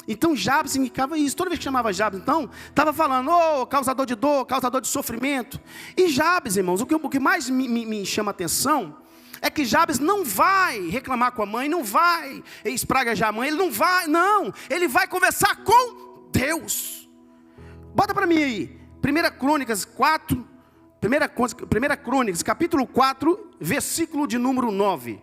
Então Jabes significava isso. Toda vez que chamava Jabes, então, estava falando, causador de dor, causador de sofrimento. E Jabes, irmãos, o que mais me chama a atenção é que Jabes não vai reclamar com a mãe, não vai espraguejar a mãe, ele não vai, não. Ele vai conversar com Deus. Bota para mim aí, 1 Crônicas 4, 1 Crônicas, capítulo 4, versículo de número 9.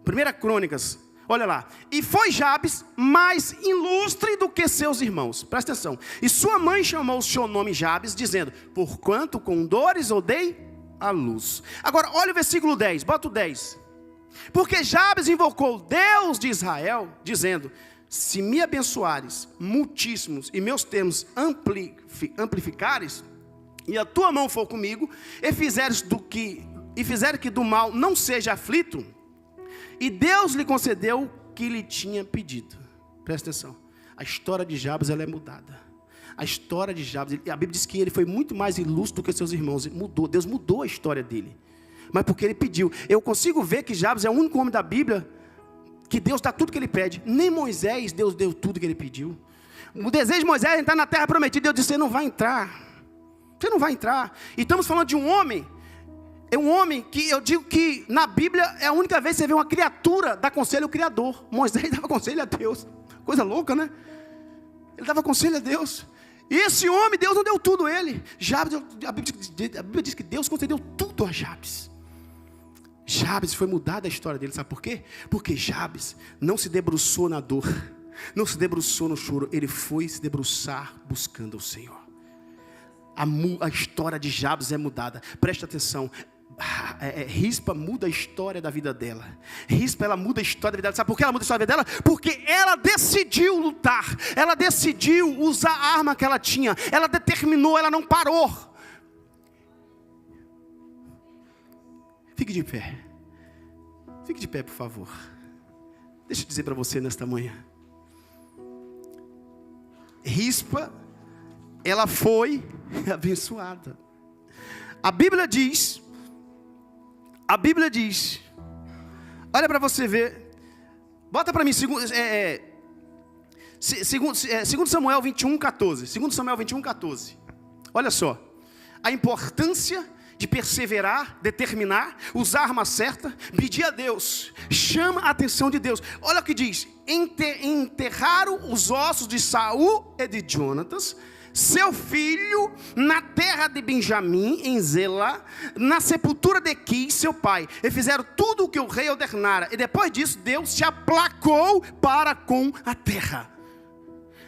1 Crônicas, olha lá. E foi Jabes mais ilustre do que seus irmãos. Presta atenção. E sua mãe chamou o seu nome Jabes, dizendo, porquanto com dores eu dei a luz. Agora, olha o versículo 10, bota o 10. Porque Jabes invocou Deus de Israel, dizendo, se me abençoares muitíssimos e meus termos amplificares, e a tua mão for comigo, e fizeres que do mal não seja aflito, e Deus lhe concedeu o que lhe tinha pedido. Presta atenção. A história de Jabes, ela é mudada. A história de Jabes, a Bíblia diz que ele foi muito mais ilustre do que seus irmãos. Deus mudou a história dele. Mas porque ele pediu. Eu consigo ver que Jabes é o único homem da Bíblia que Deus dá tudo que ele pede. Nem Moisés, Deus deu tudo que ele pediu. O desejo de Moisés é entrar na terra prometida. Deus disse, você não vai entrar. Você não vai entrar. E estamos falando de um homem. É um homem que eu digo que na Bíblia é a única vez que você vê uma criatura dar conselho ao Criador. Moisés dava conselho a Deus. Coisa louca, né? Ele dava conselho a Deus. E esse homem, Deus não deu tudo a ele. Jabes, a Bíblia diz que Deus concedeu tudo a Jabes. Jabes foi mudada a história dele, sabe por quê? Porque Jabes não se debruçou na dor, não se debruçou no choro, ele foi se debruçar buscando o Senhor. A história de Jabes é mudada, presta atenção. Rispa muda a história da vida dela. Rispa, ela muda a história da vida dela. Sabe por que ela muda a história da vida dela? Porque ela decidiu lutar. Ela decidiu usar a arma que ela tinha. Ela determinou, ela não parou. Fique de pé. Fique de pé, por favor. Deixa eu dizer para você nesta manhã. Rispa, ela foi abençoada. A Bíblia diz, olha para você ver, bota para mim, segundo Samuel 21:14, 2 Samuel 21:14, olha só, a importância de perseverar, determinar, usar a arma certa, pedir a Deus, chama a atenção de Deus. Olha o que diz: enterraram os ossos de Saul e de Jonatas, seu filho, na terra de Benjamim, em Zelá, na sepultura de Quis, seu pai, e fizeram tudo o que o rei ordenara, e depois disso Deus se aplacou para com a terra.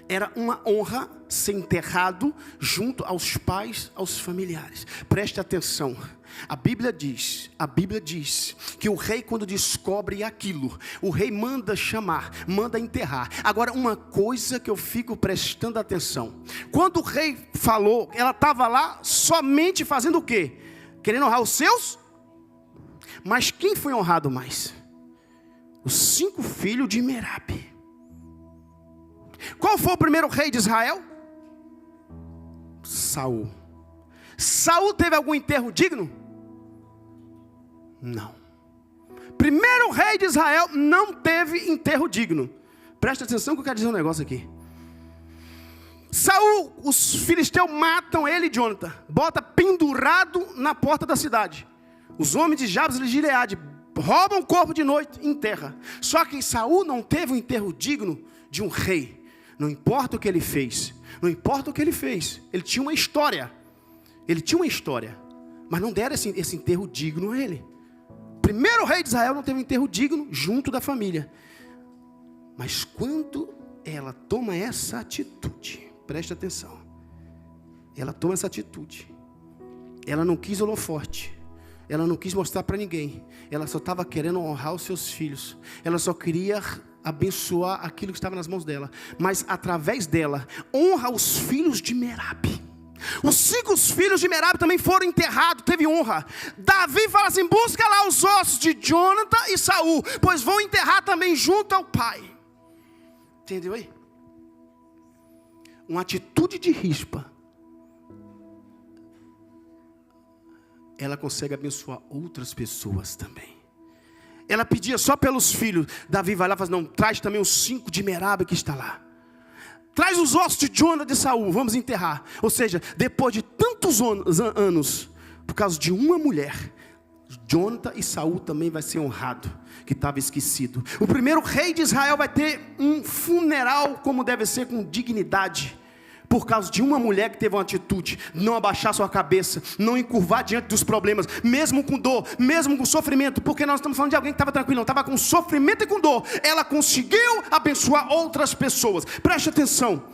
Era uma honra ser enterrado junto aos pais, aos familiares. Preste atenção. A Bíblia diz que o rei, quando descobre aquilo, o rei manda chamar, manda enterrar. Agora, uma coisa que eu fico prestando atenção: quando o rei falou, ela estava lá somente fazendo o quê? Querendo honrar os seus? Mas quem foi honrado mais? Os 5 filhos de Merabe. Qual foi o primeiro rei de Israel? Saul. Saul teve algum enterro digno? Não. Primeiro rei de Israel não teve enterro digno. Presta atenção que eu quero dizer um negócio aqui. Saul, os filisteus matam ele e Jonathan, bota pendurado na porta da cidade. Os homens de Jabes e Gileade roubam o corpo de noite e enterram. Só que Saul não teve um enterro digno de um rei. Não importa o que ele fez, ele tinha uma história, mas não deram esse enterro digno a ele. Primeiro rei de Israel não teve um enterro digno junto da família. Mas quando ela toma essa atitude, preste atenção, ela toma essa atitude, ela não quis holofote, ela não quis mostrar para ninguém, ela só estava querendo honrar os seus filhos, ela só queria abençoar aquilo que estava nas mãos dela, mas através dela, honra os filhos de Merabe. Os 5 filhos de Merabe também foram enterrados, teve honra. Davi fala assim: busca lá os ossos de Jonathan e Saul, pois vão enterrar também junto ao pai. Entendeu aí? Uma atitude de Rispa, ela consegue abençoar outras pessoas também. Ela pedia só pelos filhos. Davi vai lá e fala: não, traz também os 5 de Merabe que está lá. Traz os ossos de Jonathan e de Saul, vamos enterrar. Ou seja, depois de tantos anos, por causa de uma mulher, Jonathan e Saul também vai ser honrado, que estava esquecido. O primeiro rei de Israel vai ter um funeral como deve ser, com dignidade, por causa de uma mulher que teve uma atitude, não abaixar sua cabeça, não encurvar diante dos problemas, mesmo com dor, mesmo com sofrimento, porque nós estamos falando de alguém que estava tranquilo, não, estava com sofrimento e com dor, ela conseguiu abençoar outras pessoas. Preste atenção,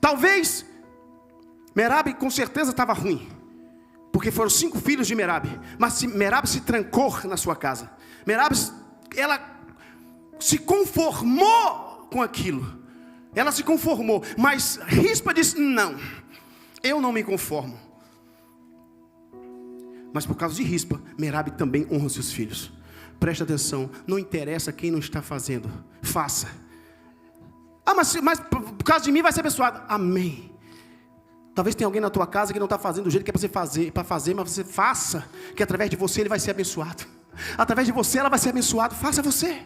talvez Merabe com certeza estava ruim, porque foram 5 filhos de Merabe, mas Merabe se trancou na sua casa, Merabe, ela se conformou com aquilo. Ela se conformou, mas Rispa disse: não, eu não me conformo. Mas por causa de Rispa, Merabe também honra seus filhos. Presta atenção, não interessa quem não está fazendo, faça. Ah, mas por causa de mim vai ser abençoado. Amém. Talvez tenha alguém na tua casa que não está fazendo do jeito que é para fazer, mas você faça, que através de você ele vai ser abençoado. Através de você ela vai ser abençoada, faça você.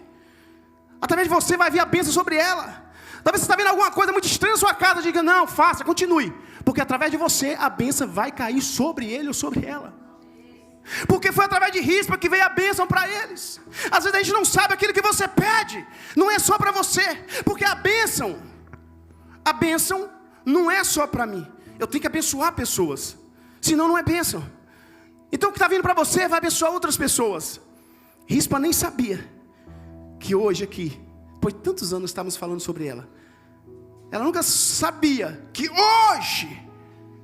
Através de você vai vir a bênção sobre ela. Talvez você está vendo alguma coisa muito estranha na sua casa, diga: não, faça, continue, porque através de você a bênção vai cair sobre ele ou sobre ela, porque foi através de Rispa que veio a bênção para eles. Às vezes a gente não sabe aquilo que você pede, não é só para você, porque a bênção não é só para mim, eu tenho que abençoar pessoas, senão não é bênção. Então o que está vindo para você vai abençoar outras pessoas. Rispa nem sabia que hoje aqui, por tantos anos estamos falando sobre ela, ela nunca sabia que hoje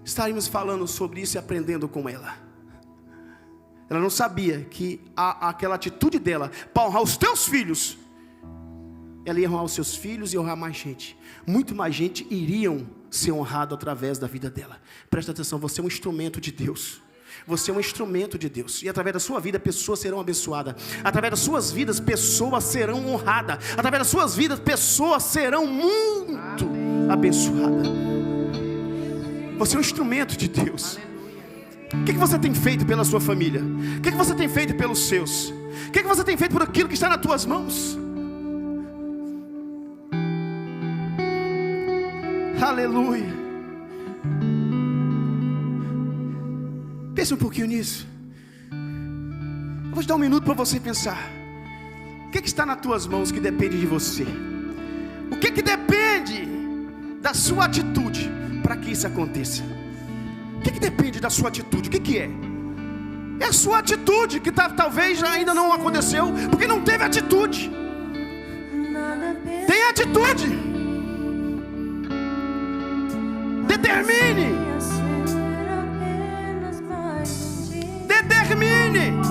estaríamos falando sobre isso e aprendendo com ela. Ela não sabia que aquela atitude dela para honrar os teus filhos, ela ia honrar os seus filhos e honrar mais gente. Muito mais gente iriam ser honrado através da vida dela. Presta atenção, você é um instrumento de Deus. Você é um instrumento de Deus. E através da sua vida, pessoas serão abençoadas. Através das suas vidas, pessoas serão honradas. Através das suas vidas, pessoas serão muito abençoadas. Você é um instrumento de Deus. O que você tem feito pela sua família? O que você tem feito pelos seus? O que você tem feito por aquilo que está nas tuas mãos? Aleluia. Pense um pouquinho nisso. Eu vou te dar um minuto para você pensar. O que está nas tuas mãos que depende de você? O que depende da sua atitude para que isso aconteça? O que depende da sua atitude? O que é? É a sua atitude que talvez ainda não aconteceu, porque não teve atitude. Tem atitude. Determine. Determine.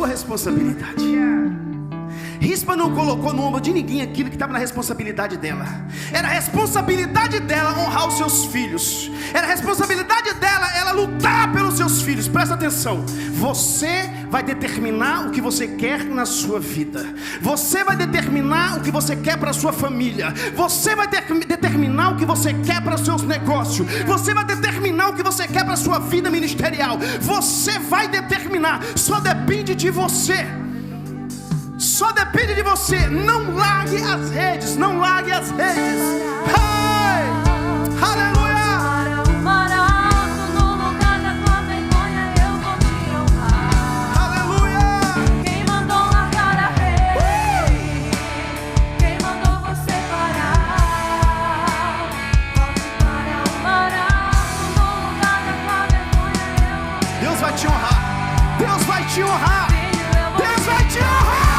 Responsabilidade. Rispa não colocou no ombro de ninguém aquilo que estava na responsabilidade dela. Era a responsabilidade dela honrar os seus filhos. Era a responsabilidade dela ela lutar pelos seus filhos. Presta atenção. Você vai determinar o que você quer na sua vida. Você vai determinar o que você quer para a sua família. Você vai determinar o que você quer para os seus negócios. Você vai determinar o que você quer para a sua vida ministerial. Você vai determinar. Só depende de você. Só depende de você. Não largue as redes. Não largue as redes. Hey! Aleluia! Deus vai te honrar. Deus vai te honrar. Deus vai te honrar.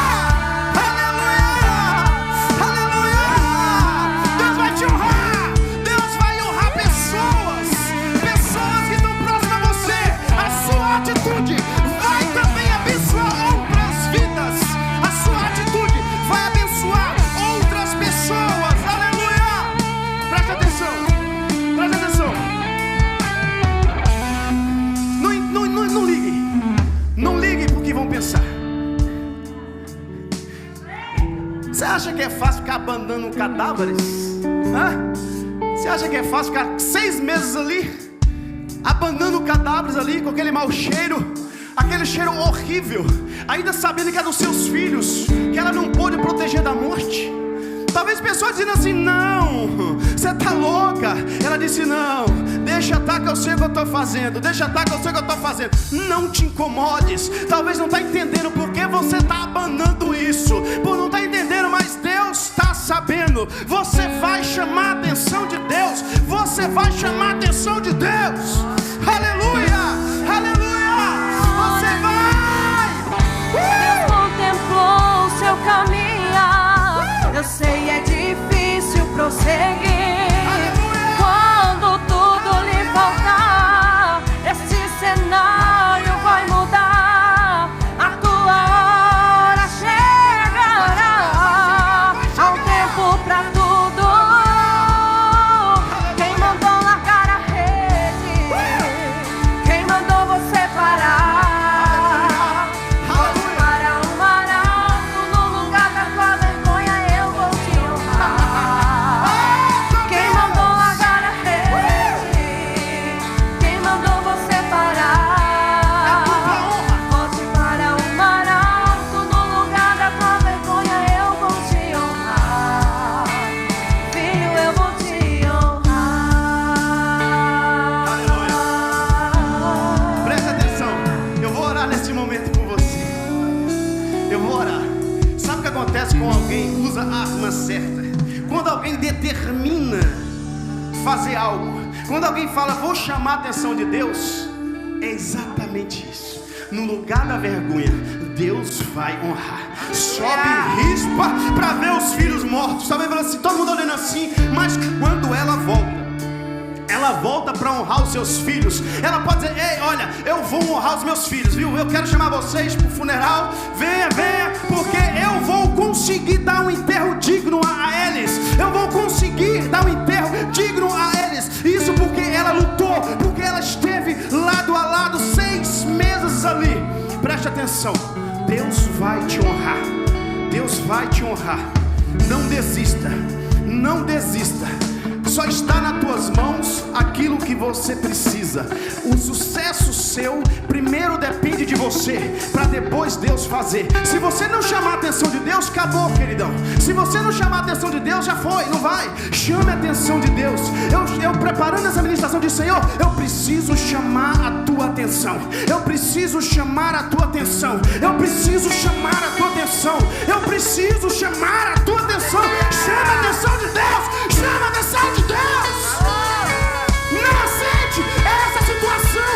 Você acha que é fácil ficar abandonando cadáveres? Hã? Você acha que é fácil ficar 6 meses ali, abandonando cadáveres ali, com aquele mau cheiro, aquele cheiro horrível, ainda sabendo que é dos seus filhos, que ela não pôde proteger da morte? Talvez pessoas dizendo assim: não, você está louca. Ela disse: não, deixa estar que eu sei o que eu estou fazendo. Deixa estar que eu sei o que eu estou fazendo. Não te incomodes. Talvez não está entendendo por que você está abandonando isso, por não estar entendendo, mas Deus está sabendo. Você vai chamar a atenção de Deus. Você vai chamar a atenção de Deus. Aleluia, aleluia. Você vai. Deus contemplou o seu caminhar. Eu sei, é difícil prosseguir. Aleluia. Quando tudo lhe faltar, esse cenário vai mudar. A tua alguém determina fazer algo, quando alguém fala, vou chamar a atenção de Deus, é exatamente isso. No lugar da vergonha, Deus vai honrar. Sobe rispa para ver os filhos mortos. Sabe, assim, todo mundo olhando assim. Mas quando ela volta para honrar os seus filhos. Ela pode dizer, ei, olha, eu vou honrar os meus filhos, viu? Eu quero chamar vocês para o funeral. Venha, porque eu vou conseguir dar um enterro digno a eles. Eu vou conseguir dar um enterro digno a eles. Isso porque ela lutou, porque ela esteve lado a lado 6 meses ali. Preste atenção, Deus vai te honrar. Deus vai te honrar. Não desista, não desista. Só está nas tuas mãos aquilo que você precisa. O sucesso seu primeiro depende de você, para depois Deus fazer. Se você não chamar a atenção de Deus, acabou, queridão. Se você não chamar a atenção de Deus, já foi, não vai. Chame a atenção de Deus. Eu preparando essa ministração, disse, Senhor, eu preciso chamar a tua atenção. Eu preciso chamar a tua atenção. Eu preciso chamar a tua atenção. Eu preciso chamar a tua atenção. Chama a atenção de Deus. Chama a atenção de Deus. Não aceite essa situação.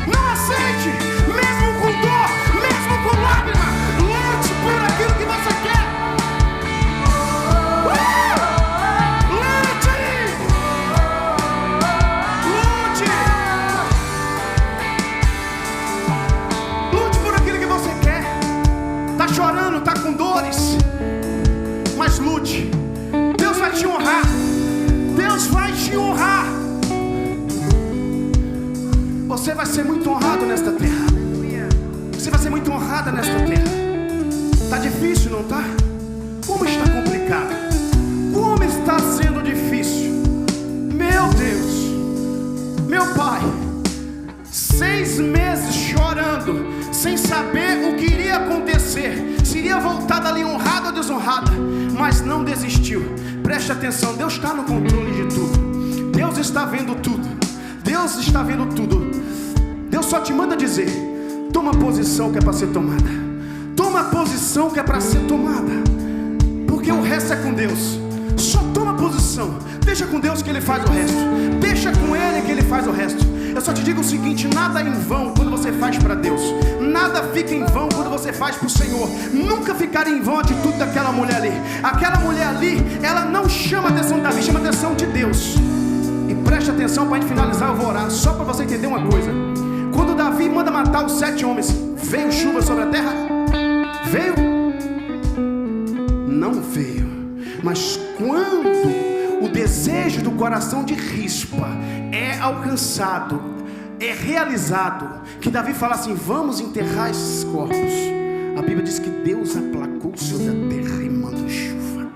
Não aceite, mesmo com dor, mesmo com lágrima. Lute por aquilo que você quer. Lute. Lute por aquilo que você quer. Tá chorando, tá com dores, mas lute. Deus vai te honrar. Deus vai te honrar. Você vai ser muito honrado nesta terra. Você vai ser muito honrada nesta terra. Está difícil, não está? Como está complicado? Como está sendo difícil? Meu Deus, meu Pai, 6 meses chorando, sem saber o que iria acontecer, se iria voltar dali honrada ou desonrada, mas não desistiu. Preste atenção, Deus está no controle de tudo. Deus está vendo tudo. Deus está vendo tudo. Deus só te manda dizer, toma posição que é para ser tomada. Toma a posição que é para ser tomada, porque o resto é com Deus. Só toma posição. Deixa com Deus que Ele faz o resto. Deixa com Ele que Ele faz o resto. Eu só te digo o seguinte, nada é em vão quando você faz para Deus. Nada fica em vão quando você faz para o Senhor. Nunca ficaria em vão a atitude daquela mulher ali. Aquela mulher ali, ela não chama a atenção de Davi, chama a atenção de Deus. E preste atenção, para a gente finalizar, eu vou orar só para você entender uma coisa. Quando Davi manda matar os 7 homens, veio chuva sobre a terra? Veio? Não veio. Mas quando o desejo do coração de Rispa é alcançado, é realizado, que Davi fala assim, vamos enterrar esses corpos, a Bíblia diz que Deus aplacou sobre a terra e mandou chuva.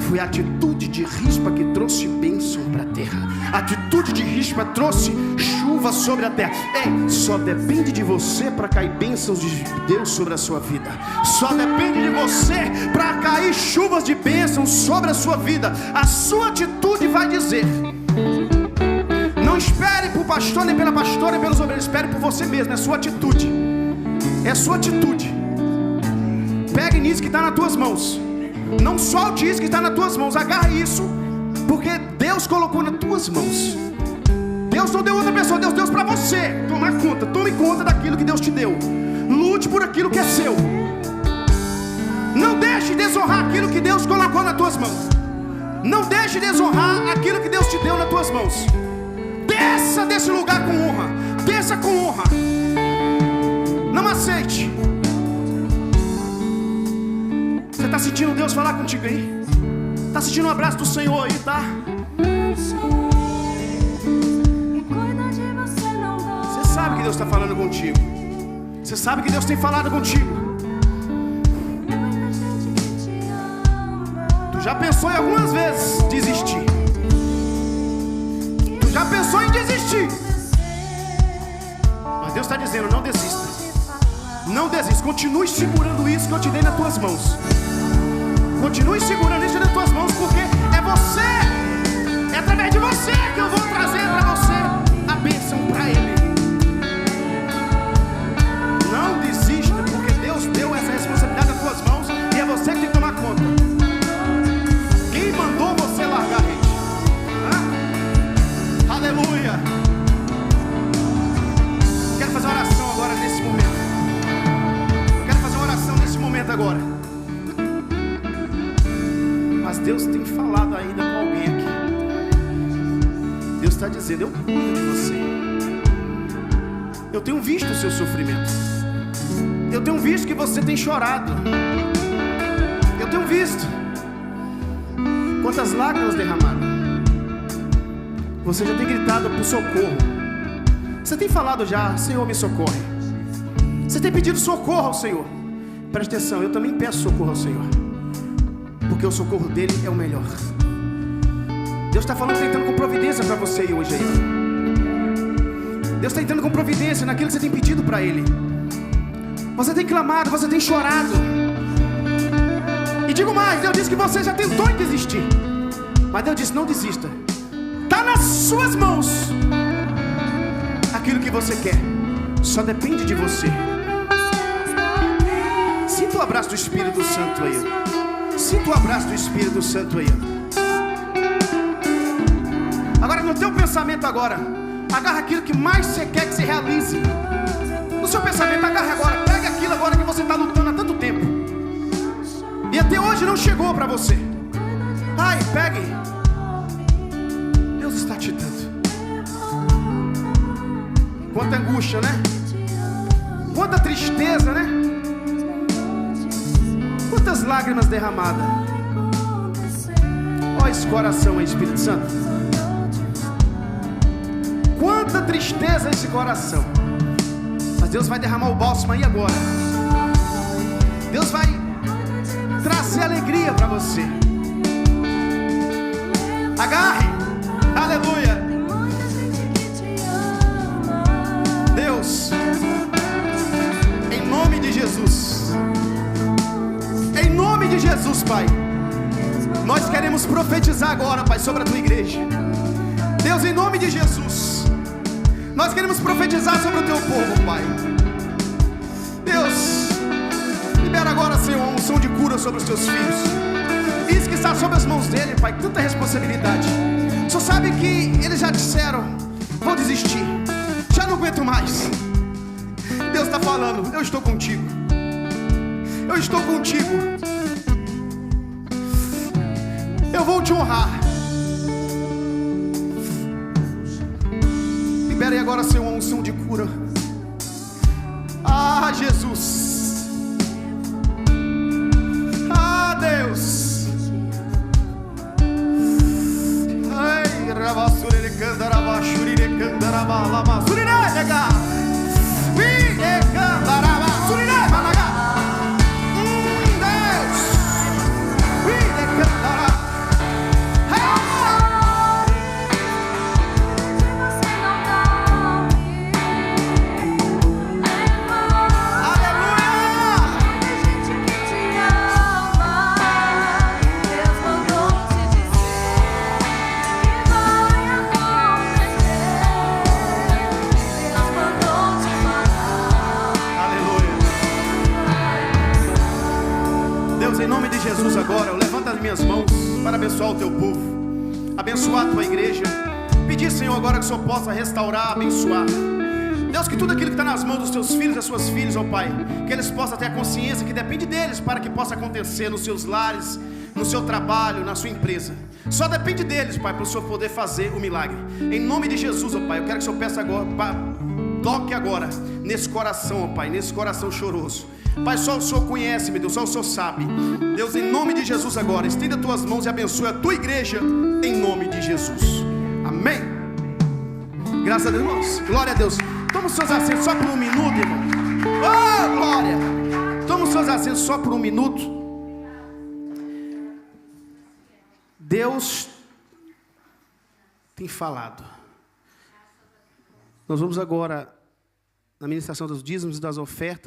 Foi a atitude de Rispa que trouxe bênção para a terra. A atitude de Rispa trouxe chuva sobre a terra. Ei, só depende de você para cair bênçãos de Deus sobre a sua vida. Só depende de você para cair chuvas de bênçãos sobre a sua vida. A sua atitude vai dizer. Não espere por pastor, nem pela pastora, nem pelos obreiros. Espere por você mesmo, é sua atitude. É sua atitude. Pegue nisso que está nas tuas mãos. Não solte isso que está nas tuas mãos. Agarre isso, porque Deus colocou nas tuas mãos. Deus não deu outra pessoa, Deus deu para você. Tome conta daquilo que Deus te deu. Lute por aquilo que é seu. Não deixe desonrar aquilo que Deus colocou nas tuas mãos. Não deixe desonrar aquilo que Deus te deu nas tuas mãos. Desça desse lugar com honra. Desça com honra. Não aceite. Você está sentindo Deus falar contigo aí? Está sentindo um abraço do Senhor aí, tá? Você sabe que Deus está falando contigo. Você sabe que Deus tem falado contigo. Tu já pensou em algumas vezes desistir. Tu já pensou em desistir. Mas Deus está dizendo, não desista. Não desista, continue segurando isso que eu te dei nas tuas mãos. Continue segurando isso nas tuas mãos, porque é você, é através de você que eu vou trazer para você a bênção para Ele. Não desista, porque Deus deu essa responsabilidade nas tuas mãos e é você que tem que tomar conta. Quem mandou falado ainda com alguém aqui. Deus está dizendo: eu cuido de você. Eu tenho visto o seu sofrimento. Eu tenho visto que você tem chorado. Eu tenho visto quantas lágrimas derramadas. Você já tem gritado por socorro. Você tem falado já: Senhor, me socorre. Você tem pedido socorro ao Senhor. Preste atenção, eu também peço socorro ao Senhor, porque o socorro dele é o melhor. Deus está falando, tentando com providência para você hoje aí. Deus está entrando com providência naquilo que você tem pedido para Ele. Você tem clamado, você tem chorado. E digo mais, Deus disse que você já tentou em desistir, mas Deus disse: não desista. Está nas suas mãos. Aquilo que você quer só depende de você. Sinta o abraço do Espírito Santo aí. Sinta o abraço do Espírito Santo aí. Agora, no teu pensamento agora, agarra aquilo que mais você quer que se realize. No seu pensamento, agarra agora. Pega aquilo agora que você está lutando há tanto tempo e até hoje não chegou para você. Ai, pegue. Deus está te dando. Quanta angústia, né? Quanta tristeza, né? Quantas lágrimas derramadas. Olha esse coração aí, Espírito Santo. Quanta tristeza esse coração. Mas Deus vai derramar o bálsamo aí agora. Deus vai trazer alegria para você. Agarre. Aleluia. Deus, em nome de Jesus, em nome de Jesus, Pai, nós queremos profetizar agora, Pai, sobre a tua igreja. Deus, em nome de Jesus, nós queremos profetizar sobre o teu povo, Pai. Deus, libera agora, Senhor, uma unção de cura sobre os teus filhos. Isso que está sob as mãos dele, Pai, tanta responsabilidade. Só sabe que eles já disseram: vou desistir, já não aguento mais. Deus está falando: eu estou contigo. Eu estou contigo. Eu vou te honrar. Libere agora, Senhor, uma unção de cura. Ah, Jesus. Ah, Deus. Ai, rabassurele candaraba, shurire candaraba, lama, surire, nega. Vi, candaraba, surire, malaga. Deus. Vi, candaraba. Em nome de Jesus agora, eu levanto as minhas mãos para abençoar o teu povo, abençoar a tua igreja. Pedir, Senhor, agora que o Senhor possa restaurar, abençoar. Deus, que tudo aquilo que está nas mãos dos teus filhos, das suas filhas, ó Pai, que eles possam ter a consciência que depende deles para que possa acontecer nos seus lares, no seu trabalho, na sua empresa. Só depende deles, Pai, para o Senhor poder fazer o milagre. Em nome de Jesus, ó Pai, eu quero que o Senhor peça agora, toque agora nesse coração, ó Pai, nesse coração choroso. Pai, só o Senhor conhece, meu Deus, só o Senhor sabe. Deus, em nome de Jesus agora, estenda as tuas mãos e abençoe a tua igreja, em nome de Jesus. Amém. Graças a Deus, irmãos. Glória a Deus. Toma os seus assentos só por um minuto, irmão. Oh, glória. Toma os seus assentos só por um minuto. Deus tem falado. Nós vamos agora na ministração dos dízimos e das ofertas.